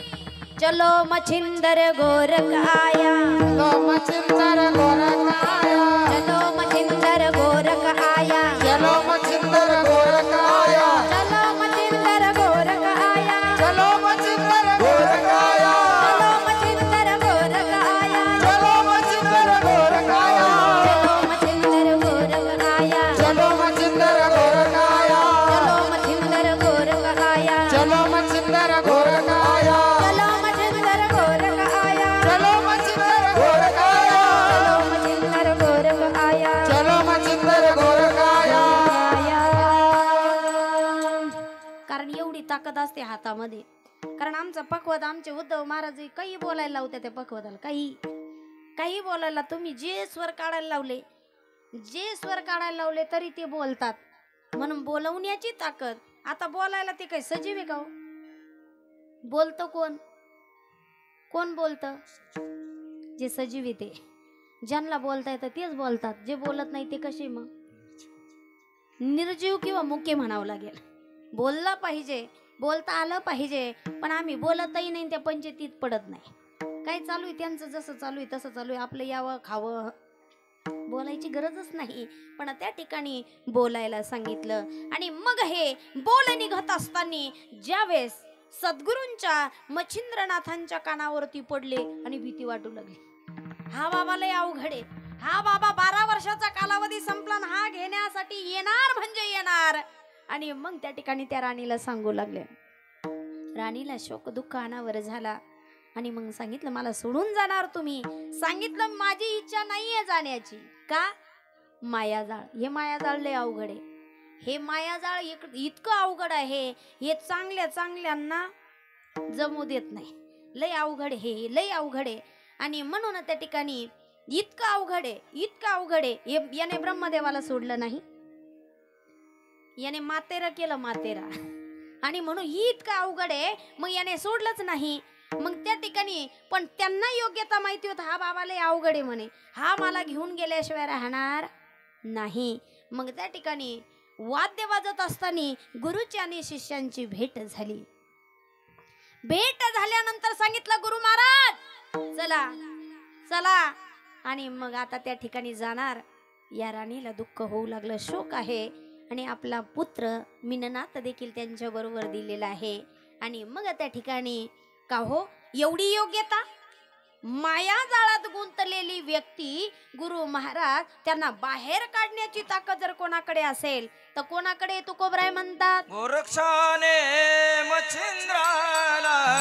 चलो मच्छिंदर गोरख आया, चलो मच्छिंदर गोरख आया, चलो मच्छिंदर गोरख आया, चलो मच्छिंदर गोरख आया, चलो मच्छिंदर गोरख आया, चलो मच्छिंदर गोरख आया, चलो मच्छिंदर गोरख आया, चलो मच्छिंदर गोरख आया, चलो मच्छिंदर गोरख आया, चलो मच्छिंदर गोरख आया, चलो मच्छिंदर गोरख आया, चलो मच्छिंदर गोरख आया, चलो मच्छिंदर गोरख आया, चलो मच्छिंदर गोरख आया, चलो मच्छिंदर गोरख आया, चलो मच्छिंदर गोरख आया. कारण एवढी ताकद असते हातामध्ये. कारण आमचा पखवाद, आमचे उद्धव महाराज काही बोलायला लावते त्या पखवादाला, काही बोलायला. तुम्ही जे स्वर काढायला लावले, जे स्वर काढायला लावले तरी ते बोलतात. म्हणून बोलवण्याची ताकद. आता बोलायला ते काही सजीव आहे का हो? बोलतं कोण, कोण बोलतं, जे सजीव आहे ते. ज्यांना बोलता येतं तेच बोलतात, जे बोलत नाही ते कसे मग निर्जीव किंवा मुके म्हणावं लागेल. बोलला पाहिजे, बोलता आलं पाहिजे. पण आम्ही बोलतही नाही, त्या पंचायतीत पडत नाही. काय चालू आहे त्यांचं, जसं चालू आहे तसं चालू आहे. आपलं यावं खावं, बोलायची गरजच नाही. पण त्या ठिकाणी बोलायला सांगितलं. आणि मग हे बोल निघत असताना ज्यावेळेस सद्गुरूंच्या मच्छिंद्रनाथांच्या कानावरती पडले आणि भीती वाटू लागली. हा बाबा लय अवघड आहे, हा बाबा 12 वर्षाचा कालावधी संपला, हा घेण्यासाठी येणार म्हणजे येणार. आणि मग त्या ठिकाणी त्या राणीला सांगू लागले. राणीला शोक दुःख अनावर झाला. आणि मग सांगितलं मला सोडून जाणार तुम्ही. सांगितलं माझी इच्छा नाहीये जाण्याची. का, मायाजाळ. हे मायाजाळ लय अवघड आहे. हे मायाजाळ इतकं अवघड आहे, हे चांगल्या चांगल्यांना जमू देत नाही. लय अवघड हे, लय अवघड आहे. आणि म्हणून त्या ठिकाणी इतकं अवघड आहे, इतकं अवघड आहे. याने ब्रह्मदेवाला सोडलं नाही, याने मातेरा केलं, मातेरा. आणि म्हणून ही इतकं अवघड आहे, मग याने सोडलंच नाही. मग त्या ठिकाणी पण त्यांना योग्यता माहिती होत, हा बाबाला अवघड आहे म्हणे, हा मला घेऊन गेल्याशिवाय राहणार नाही. मग त्या ठिकाणी वाद्य वाजत असताना गुरुची आणि शिष्यांची भेट झाली. भेट झाल्यानंतर सांगितलं गुरु महाराज चला चला. आणि मग आता त्या ठिकाणी जाणार. या राणीला दुःख होऊ लागलं, शोक आहे. आणि आपला पुत्र मीननाथ देखील त्यांच्या बरोबर दिलेला आहे. आणि मग त्या ठिकाणी का हो एवढी योग्यता, माया जाळात गुंतलेली व्यक्ती गुरु महाराज त्यांना बाहेर काढण्याची ताकद जर कोणाकडे असेल तर कोणाकडे तुकोबराय म्हणतात, गोरक्षाने मच्छिंद्राला,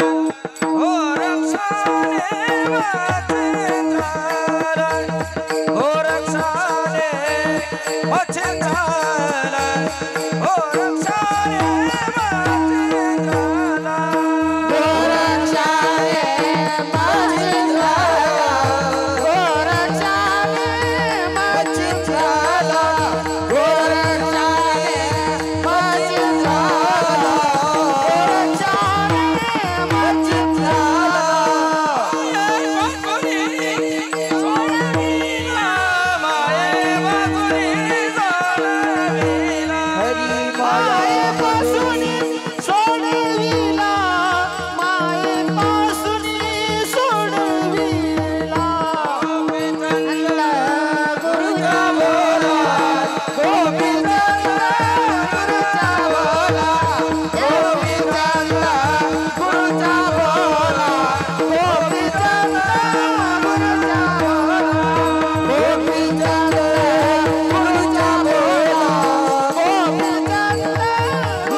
गोरक्षाने मच्छिंद्राला, गोरक्षाने मच्छिंद्राला, गोरक्षाने मच्छिंद्राला, गोरक्षाने मच्छिंद्राला,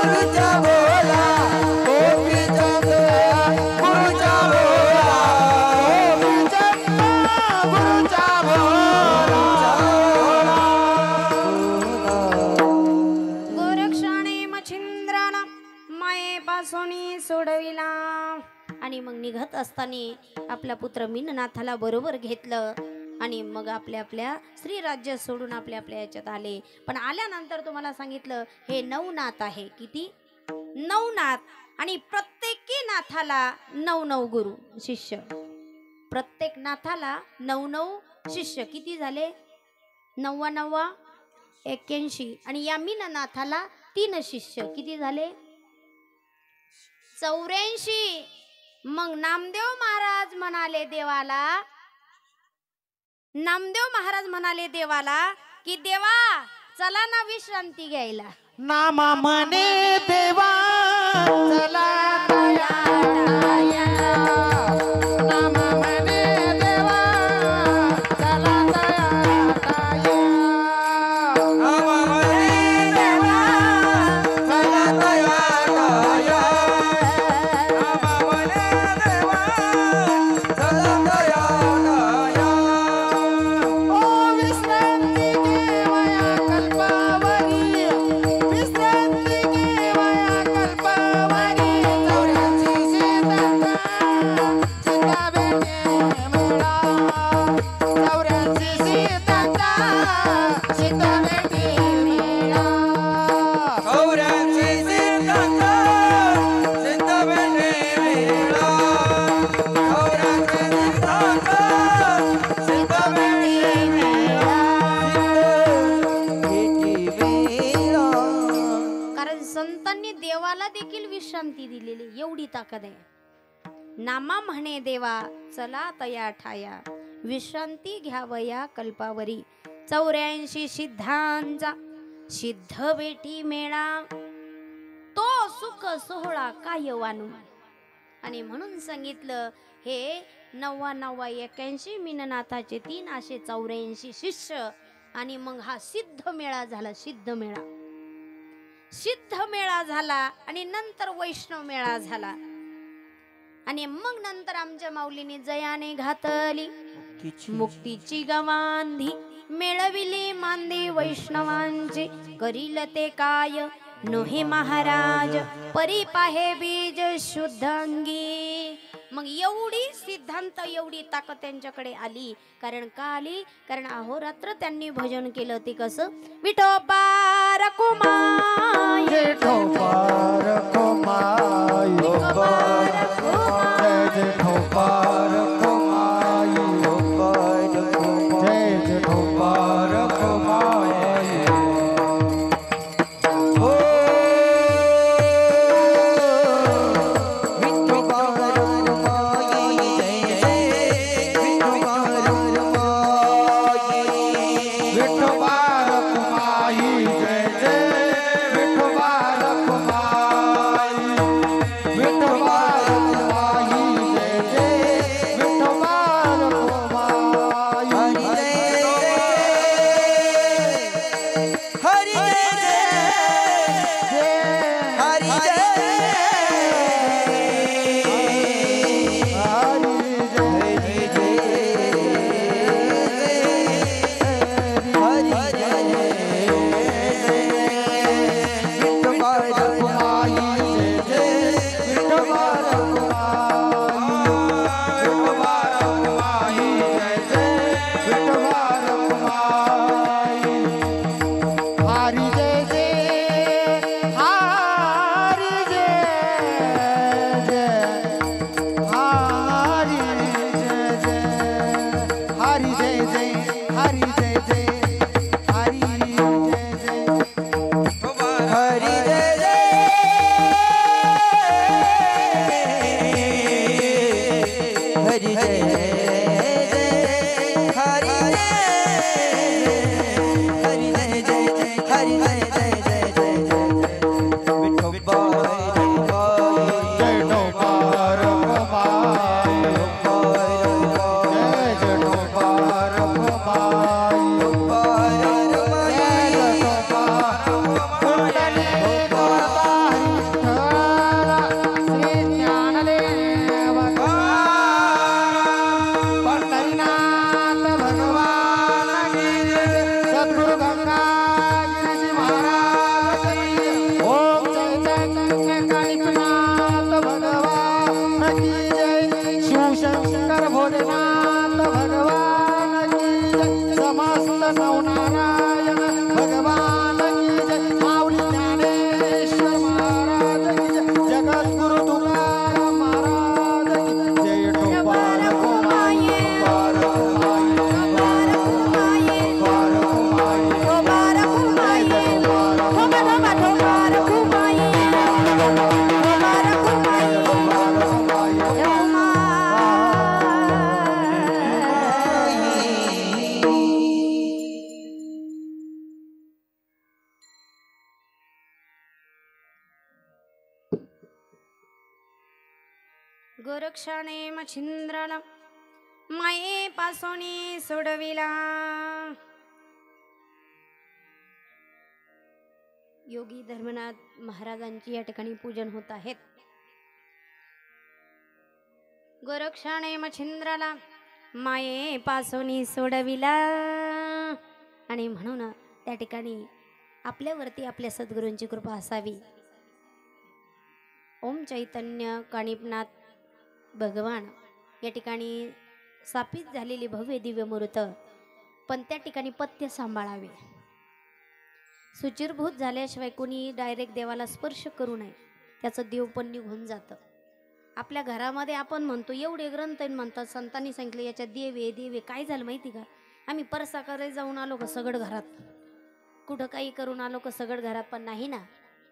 गुरुचा बोला गोपीचंद गुरुचा बोला गोपीचंद गुरुचा बोला गोरक्षाने मच्छिंद्राला मायेपासून सोडविला आणि मग निघत असताना आपला पुत्र मीननाथाला बरोबर घेतलं आणि मग आपल्या श्रीराज्य सोडून आपल्या याच्यात आले. पण आल्यानंतर तुम्हाला सांगितलं हे 9 नाथ आहे. किती? 9 नाथ. आणि प्रत्येकी नाथाला 9 गुरु शिष्य. प्रत्येक नाथाला 9 शिष्य. किती झाले? 9 9 81. आणि या मीननाथाला 3 शिष्य. किती झाले? 84. मग नामदेव महाराज म्हणाले देवाला की देवा चला ना विश्रांती घ्यायला. नामा म्हणे देवा चला तया तया नामा म्हणे देवा चला तया तया नामा म्हणे देवा चला तया तया नामा म्हणे देवा चला तया तया ओ विश्रांती घेवया कल्पावरी विश्रांती घेवया कल्पावरी चौऱ्याची सीतांचा सीता भेटे मेळा चौऱ्याची सीतांचा सीता भेटे मेळा गौऱ्यांची सीतांचा सीता भेटे मेळा गौऱ्यांची सीतांचा सीता भेटे मेळा कारण संतांनी देवाला देखील विश्रांती दिलेली एवढी ताकद आहे. नामा म्हणे देवा चला तया ठाया विश्रांती घ्यावया कल्पावरी 84 सिद्धांचा सिद्ध बेटी मेळा तो सुख सोहळा काय वानू. आणि म्हणून सांगितलं हे 9 9 81 मीननाथाचे 3 असे 84 शिष्य. आणि मग हा सिद्ध मेळा झाला. सिद्ध मेळा झाला आणि नंतर वैष्णव मेळा झाला. आणि मग नंतर आमच्या माऊलीने जयाने घातली मुक्तीची गवांधी मिळविली मांदी वैष्णवांची करील ते काय नोहे महाराज परी पाहे बीज शुद्ध अंगी. मग एवढी सिद्धांत एवढी ताकद त्यांच्याकडे आली. कारण का आली? कारण अहोरात्र त्यांनी भजन केलं. ते कसं? विठोबा रखुमाई जेठोबा रखुमाई जय जेठोबा रखुमाई जय जेठोबा रखुमाई ओ विठोबा रखुमाई जय जय विठोबा रखुमाई विठोबा रखुमाई जय जय विठोबा रखुमाई विठोबा रखुमाई जय जय विठोबा रखुमाई हरि जय हरि जय हरि जय जय हरि जय चैतन्य कालिकनाथ भगवान की जय शिवशंकर भोलेनाथ भगवान की जय समस्त नवनारायण भगवान की जय माऊली ज्ञानेश्वर महाराज की जय जगद्गुरु तुकाराम महाराज की जय मुबारक हो माये, मुबारक हो माये, मुबारक हो माये, मुबारक हो माये, मुबारक हो माये, जय माँ। गोरक्षाने मच्छिंद्राला माये पासोनी सोडविला. योगी धर्मनाथ महाराजांची या ठिकाणी पूजन होत आहेत. गोरक्षाने मच्छिंद्राला माये पासोनी सोडविला आणि म्हणून त्या ठिकाणी आपल्यावरती आपल्या सद्गुरूंची कृपा असावी. ओम चैतन्य कानिपनाथ भगवान या ठिकाणी स्थापित झालेली भव्य दिव्य मूर्त, पण त्या ठिकाणी पथ्य सांभाळावे. सुचिरभूत झाल्याशिवाय कोणी डायरेक्ट देवाला स्पर्श करू नये, त्याचं देव पण निघून जातं. आपल्या घरामध्ये आपण म्हणतो एवढे ग्रंथ म्हणतात, संतांनी सांगितलं याच्यात देवे देवे. काय झालं माहिती का, आम्ही परसाकडे जाऊन आलो का सगळं घरात, कुठं काही करून आलो का सगळं घरात, पण नाही ना.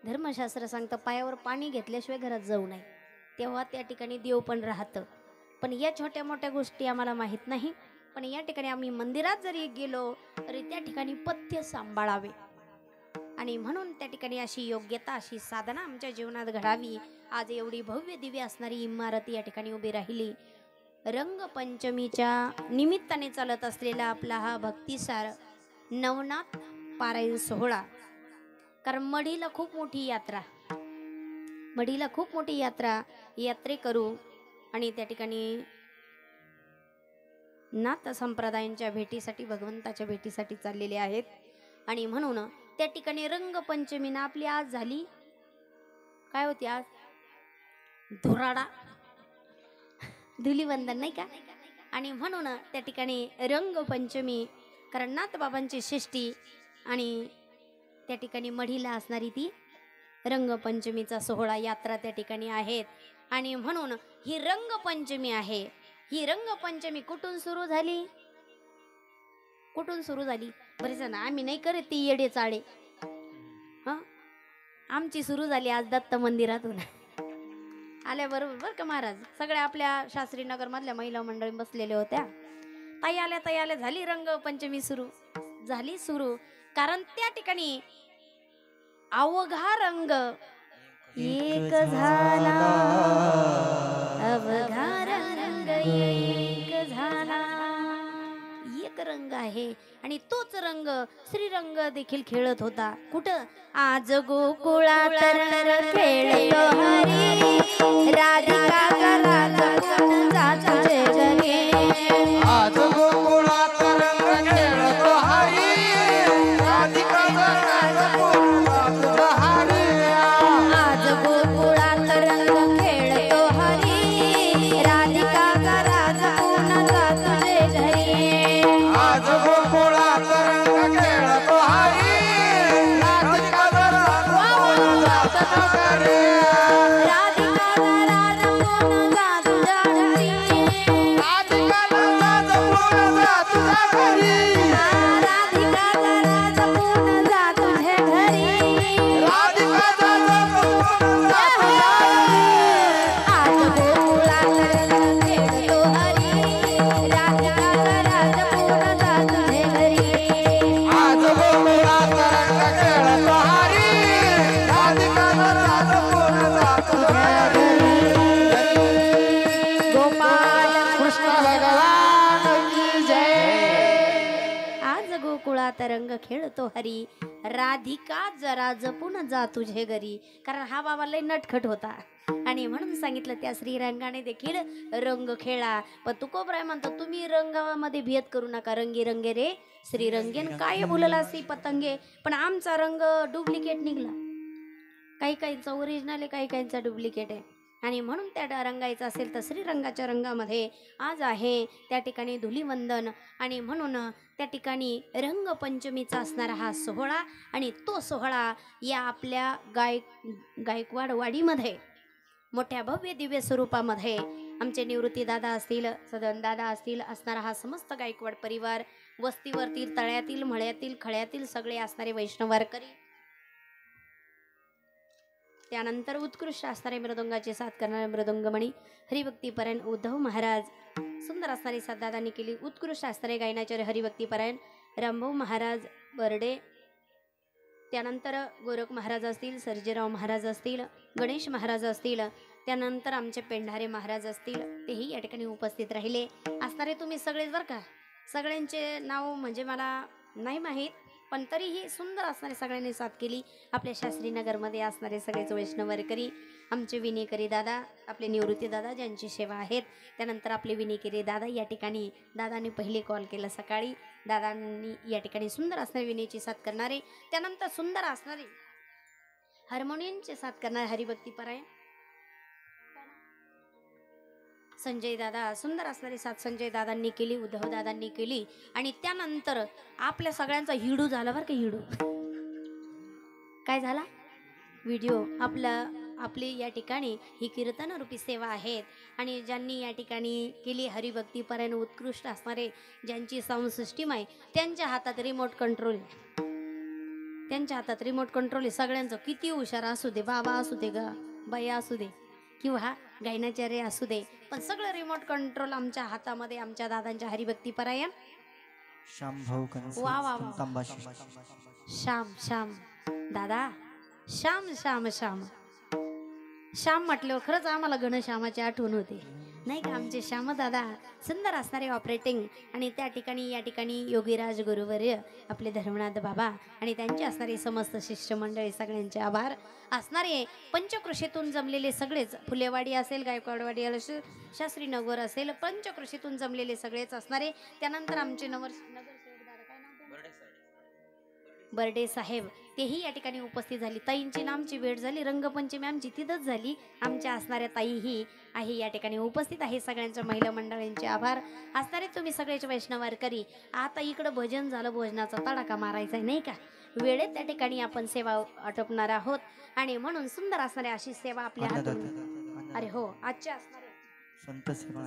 धर्मशास्त्र सांगतं पायावर पाणी घेतल्याशिवाय घरात जाऊ नये, तेव्हा त्या ठिकाणी देव पण राहतं. पण या छोट्या मोठ्या गोष्टी आम्हाला माहीत नाही. पण या ठिकाणी आम्ही मंदिरात जरी गेलो तरी त्या ठिकाणी पथ्य सांभाळावे आणि म्हणून त्या ठिकाणी अशी योग्यता अशी साधना आमच्या जीवनात घडावी. आज एवढी भव्य दिव्य असणारी इमारत या ठिकाणी उभी राहिली. रंगपंचमीच्या निमित्ताने चालत असलेला आपला हा भक्तिसार नवनाथ पारायण सोहळा. कारण मढीला खूप मोठी यात्रा, मढीला खूप मोठी यात्रे करू आणि त्या ठिकाणी नाथ संप्रदायांच्या भेटीसाठी भगवंताच्या भेटीसाठी चाललेले आहेत. आणि म्हणून त्या ठिकाणी रंगपंचमी ना आपली आज झाली, काय होती आज, धुराडा धुलीवंदन नाही का. आणि म्हणून त्या ठिकाणी रंगपंचमी, कारण नाथ बाबांची षष्ठी आणि त्या ठिकाणी मढीला असणारी ती रंगपंचमीचा सोहळा यात्रा त्या ठिकाणी आहेत. आणि म्हणून ही रंगपंचमी आहे. ही रंगपंचमी कुठून सुरू झाली, कुठून सुरू झाली, बरेच जण आम्ही नाही करत ती येडे चाळे. आमची सुरू झाली आज दत्त मंदिरातून आल्याबरोबर बरं का महाराज. सगळ्या आपल्या शास्त्रीनगर मधल्या महिला मंडळी बसलेल्या होत्या. ताई आल्या झाली रंगपंचमी सुरू झाली सुरू. कारण त्या ठिकाणी अवघा रंग एक झाला, अवघा रंग एक झाला. एक रंग आहे आणि तोच रंग श्रीरंग देखील खेळत होता. कुठं, आज गोकुळात रंग खेळतो हरी, राधिका राधा जात तुझे घरी. आज गोकुळात रंग खेळतो हरी, राधिका आज गोकुळात रंग खेळतो हरी, राधिका राधा तुझे घरी. आज गोकुळात रंग खेळतो हरी, राधिका जात घरी. रंग खेळतो हरी, राधिका जरा जपून जा तुझे घरी. कारण हा बाबा लय नटखट होता आणि म्हणून सांगितलं त्या श्रीरंगाने देखील रंग खेळा. पण तुकोबराय म्हणतो तुम्ही रंगामध्ये भेद करू नका, रंगी रंगे रे श्रीरंगेन काय बोलला सी पतंगे. पण आमचा रंग डुप्लिकेट निघला. काही काहींचा ओरिजिनल आहे, काही काहींचा डुप्लिकेट आहे. आणि म्हणून त्या रंगायचं असेल तर श्रीरंगाच्या रंगामध्ये आज आहे त्या ठिकाणी धुलीवंदन. आणि म्हणून त्या ठिकाणी रंगपंचमीचा असणारा हा सोहळा. आणि तो सोहळा या आपल्या गायकवाड वाडीमध्ये मोठ्या भव्य दिव्य स्वरूपामध्ये आमचे निवृत्ती दादा असतील, सदन दादा असतील, असणारा हा समस्त गायकवाड परिवार, वस्तीवरतील, तळ्यातील, मळ्यातील, खळ्यातील सगळे असणारे वैष्णव वारकरी, त्यानंतर उत्कृष्ट असणारे मृदुंगाचे साथ करणारे मृदुंगमणी हरिभक्तीपरायण उद्धव महाराज, सुंदर असणारी साथ दादांनी केली. उत्कृष्ट असणारे गायनाचार्य हरिभक्तीपरायण रामभाऊ महाराज बर्डे, त्यानंतर गोरख महाराज असतील, सर्जेराव महाराज असतील, गणेश महाराज असतील, त्यानंतर आमचे पेंढारे महाराज असतील, तेही या ठिकाणी उपस्थित राहिले असणारे. तुम्ही सगळेच बरं का, सगळ्यांचे नाव म्हणजे मला नाही माहीत, पण तरीही सुंदर असणारे सगळ्यांनी साथ केली. आपल्या शास्त्रीनगरमध्ये असणारे सगळेच वैष्णव वारकरी, आमचे विनेकरी दादा, आपले निवृत्ती दादा ज्यांची सेवा आहेत, त्यानंतर आपले विनेकरी दादा या ठिकाणी दादांनी पहिले कॉल केला सकाळी. दादांनी या ठिकाणी सुंदर असणारे विनेची साथ करणारे, त्यानंतर सुंदर असणारे हार्मोनियमचे साथ करणारे हरिभक्तीपरायण संजय दादा, सुंदर असणारी साथ संजय दादांनी केली, उद्धव दादांनी केली. आणि त्यानंतर आपल्या सगळ्यांचा हिडू झाला बरं का. हिडू काय झाला? व्हिडिओ आपली या ठिकाणी ही कीर्तन रूपी सेवा आहेत. आणि ज्यांनी या ठिकाणी केली हरिभक्तीपरायण उत्कृष्ट असणारे, ज्यांची साऊंड सिस्टीम आहे, त्यांच्या हातात रिमोट कंट्रोल, त्यांच्या हातात रिमोट कंट्रोल आहे. सगळ्यांचं किती हुशार असू दे, बाबा असू दे, बाई असू दे किंवा गायनाचार्य असू दे, पण सगळं रिमोट कंट्रोल आमच्या हातामध्ये, आमच्या दादांच्या हरिभक्तीपरायण. वा वा वा, श्याम श्याम दादा, श्याम श्याम श्याम श्याम म्हटल्यावर खरंच आम्हाला घनश्यामाची आठवण होते नाही का. आमचे श्याम दादा सुंदर असणारे ऑपरेटिंग. आणि त्या ठिकाणी या ठिकाणी योगीराज गुरुवर्य, आपले धर्मनाथ बाबा आणि त्यांचे असणारे समस्त शिष्यमंडळी, सगळ्यांचे आभार असणारे. पंचकृषीतून जमलेले सगळेच, फुलेवाडी असेल, गायकवाडवाडी असेल, शास्त्रीनगर असेल, पंचकृषीतून जमलेले सगळेच असणारे. त्यानंतर आमचे बर्डे साहेब, तेही या ठिकाणी उपस्थित झाली. ताईंची नामची भेट झाली, रंगपंचमी आमची तिथंच झाली. आमच्या असणाऱ्या ताईही आहे या ठिकाणी उपस्थित आहे. सगळ्यांच्या महिला मंडळींचे आभार असणारे. तुम्ही सगळ्याचे वैष्णव वारकरी, आता इकडं भजन झालं, भोजनाचा तडाखा मारायचा आहे नाही का. वेळेत त्या ठिकाणी आपण सेवा आटोपणार आहोत. आणि म्हणून सुंदर असणारी अशी सेवा आपल्या हातून, अरे हो, आजची असणारी संत सेवा,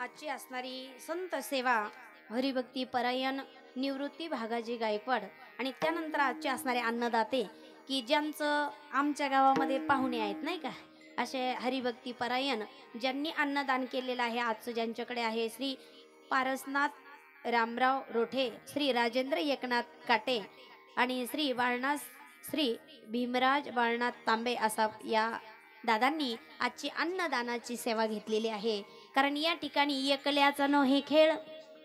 आजची असणारी संत सेवा हरिभक्ती परायण निवृत्ती भागाजी गायकवाड. आणि त्यानंतर आजचे असणारे अन्नदाते, की ज्यांचं आमच्या गावामध्ये पाहुणे आहेत नाही का, असे हरिभक्ती परायण ज्यांनी अन्नदान केलेलं आहे. आजचं ज्यांच्याकडे आहे श्री पारसनाथ रामराव रोठे, श्री राजेंद्र एकनाथ काटे आणि श्री भीमराज बाळनाथ तांबे असा या दादांनी आजची अन्नदानाची सेवा घेतलेली आहे. कारण या ठिकाणी एकल्याचा न हे खेळ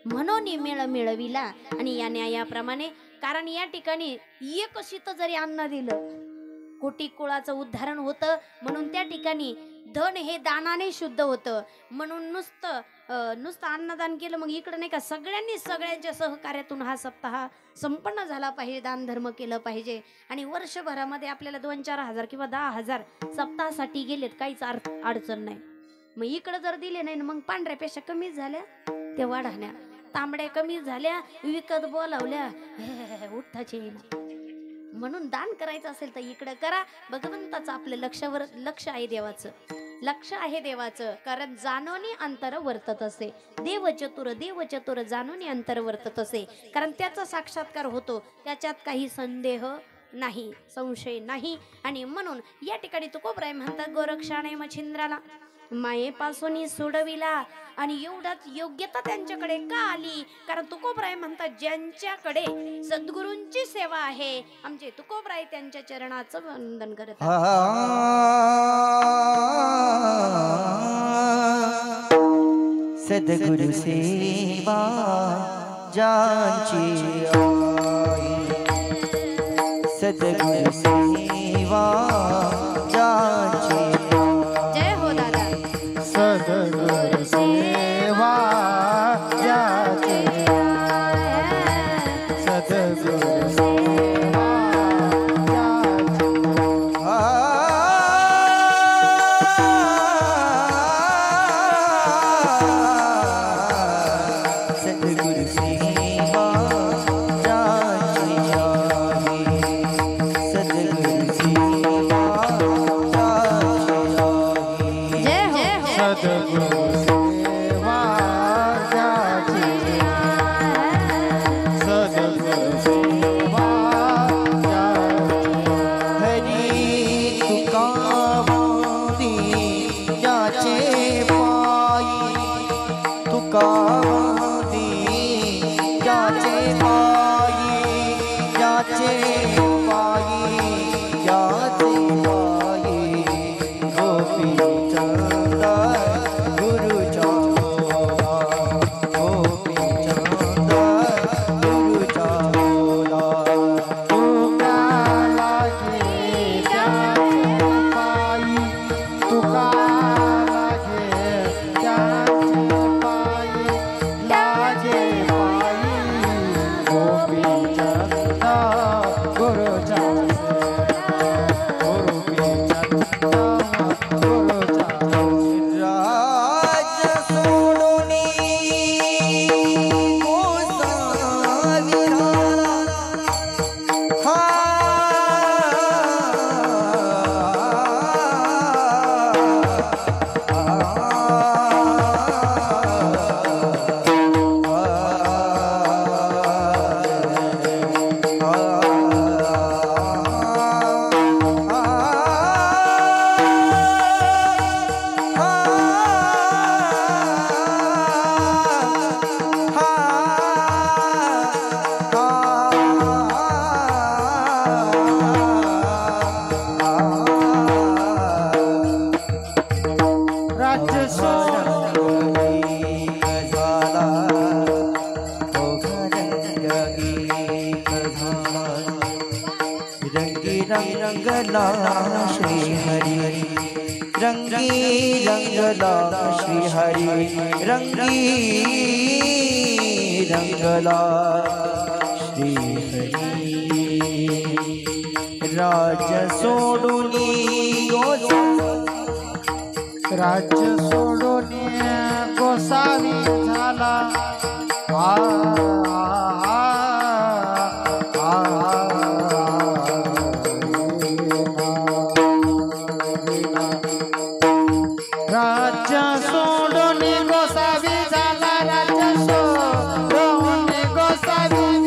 म्हणून मेळ मिळविला. आणि या न्यायाप्रमाणे, कारण या ठिकाणी एक शीत जरी अन्न दिलं, कोटी कुळाचं उद्धारण होतं. म्हणून त्या ठिकाणी धन हे दानाने शुद्ध होतं. म्हणून नुसतं अन्नदान केलं, मग इकडं नाही का, सगळ्यांनी सगळ्यांच्या सहकार्यातून हा सप्ताह संपन्न झाला पाहिजे, दान धर्म केलं पाहिजे. आणि वर्षभरामध्ये आपल्याला 2-4 हजार किंवा 10,000 सप्ताहासाठी गेलेत, काहीच अडचण नाही. मग इकडं जर दिले नाही, मग पांढऱ्यापेक्षा कमीच झाल्या, ते वाढाण्या तांबड्या कमी झाल्या, विकत बोलावल्या, उठताचे. म्हणून दान करायचं असेल तर इकडं करा. भगवंताचं आपलं लक्ष आहे, देवाचं लक्ष आहे देवाचं. कारण जाणोनी अंतर वर्तत असे, देव चतुर जाणोनी अंतर वर्तत असे. कारण त्याचा साक्षात्कार होतो, त्याच्यात काही संदेह नाही, संशय नाही. आणि म्हणून या ठिकाणी तुकोबराय म्हणतात, गोरक्षाने मच्छिंद्राला मायेपासून सोडविला. आणि एवढाच योग्यता त्यांच्याकडे का आली? कारण तुकोबराय म्हणतात, ज्यांच्याकडे सद्गुरूंची सेवा आहे, आमचे तुकोबराय त्यांच्या चरणाचं वंदन करतात. सद्गुरु सेवा ज्यांची आई, सद्गुरु सेवा ज्यांची, जय हो दादा. सद्गुरु सेवा ज्याची, सद्गुरु सेवा ज्याची, श्री हरि रंगी रंगला श्री हरि रंगी रंगला श्री हरि राज सोडुनी गोसा राज्य सोडून गोसावी झाला राज्य सोडून गोसावी झाला राज्य सोडून गोसावी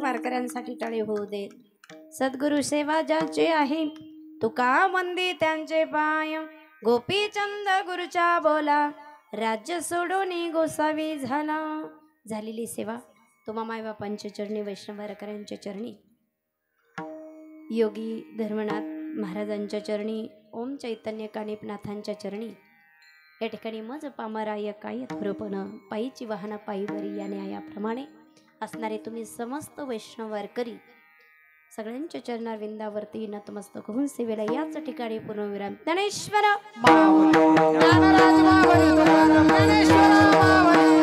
वारकऱ्यांसाठी टाळे होऊ दे. सद्गुरु सेवा ज्याचे आहे तुका वंदी त्यांचे पाय. गोपीचंद गुरुच्या बोला राज्य सोडून गोसावी झाला. झालेली सेवा तुम्हा मायबापांच्या चरणी, वैष्णव वारकऱ्यांच्या चरणी, योगी धर्मनाथ महाराजांच्या चरणी, ओम चैतन्य कानिपनाथांच्या चरणी, या ठिकाणी मज पामराय काय थोरपण पायीची वाहना पायीवरी या न्यायाप्रमाणे असणारे तुम्ही समस्त वैष्णव वारकरी सगळ्यांच्या चरणाविंदावरती नतमस्तक होऊन सेवेला याच ठिकाणी पूर्णविराम. ज्ञानेश्वर ज्ञानराज मावळी तुकाराम ज्ञानेश्वर मावळी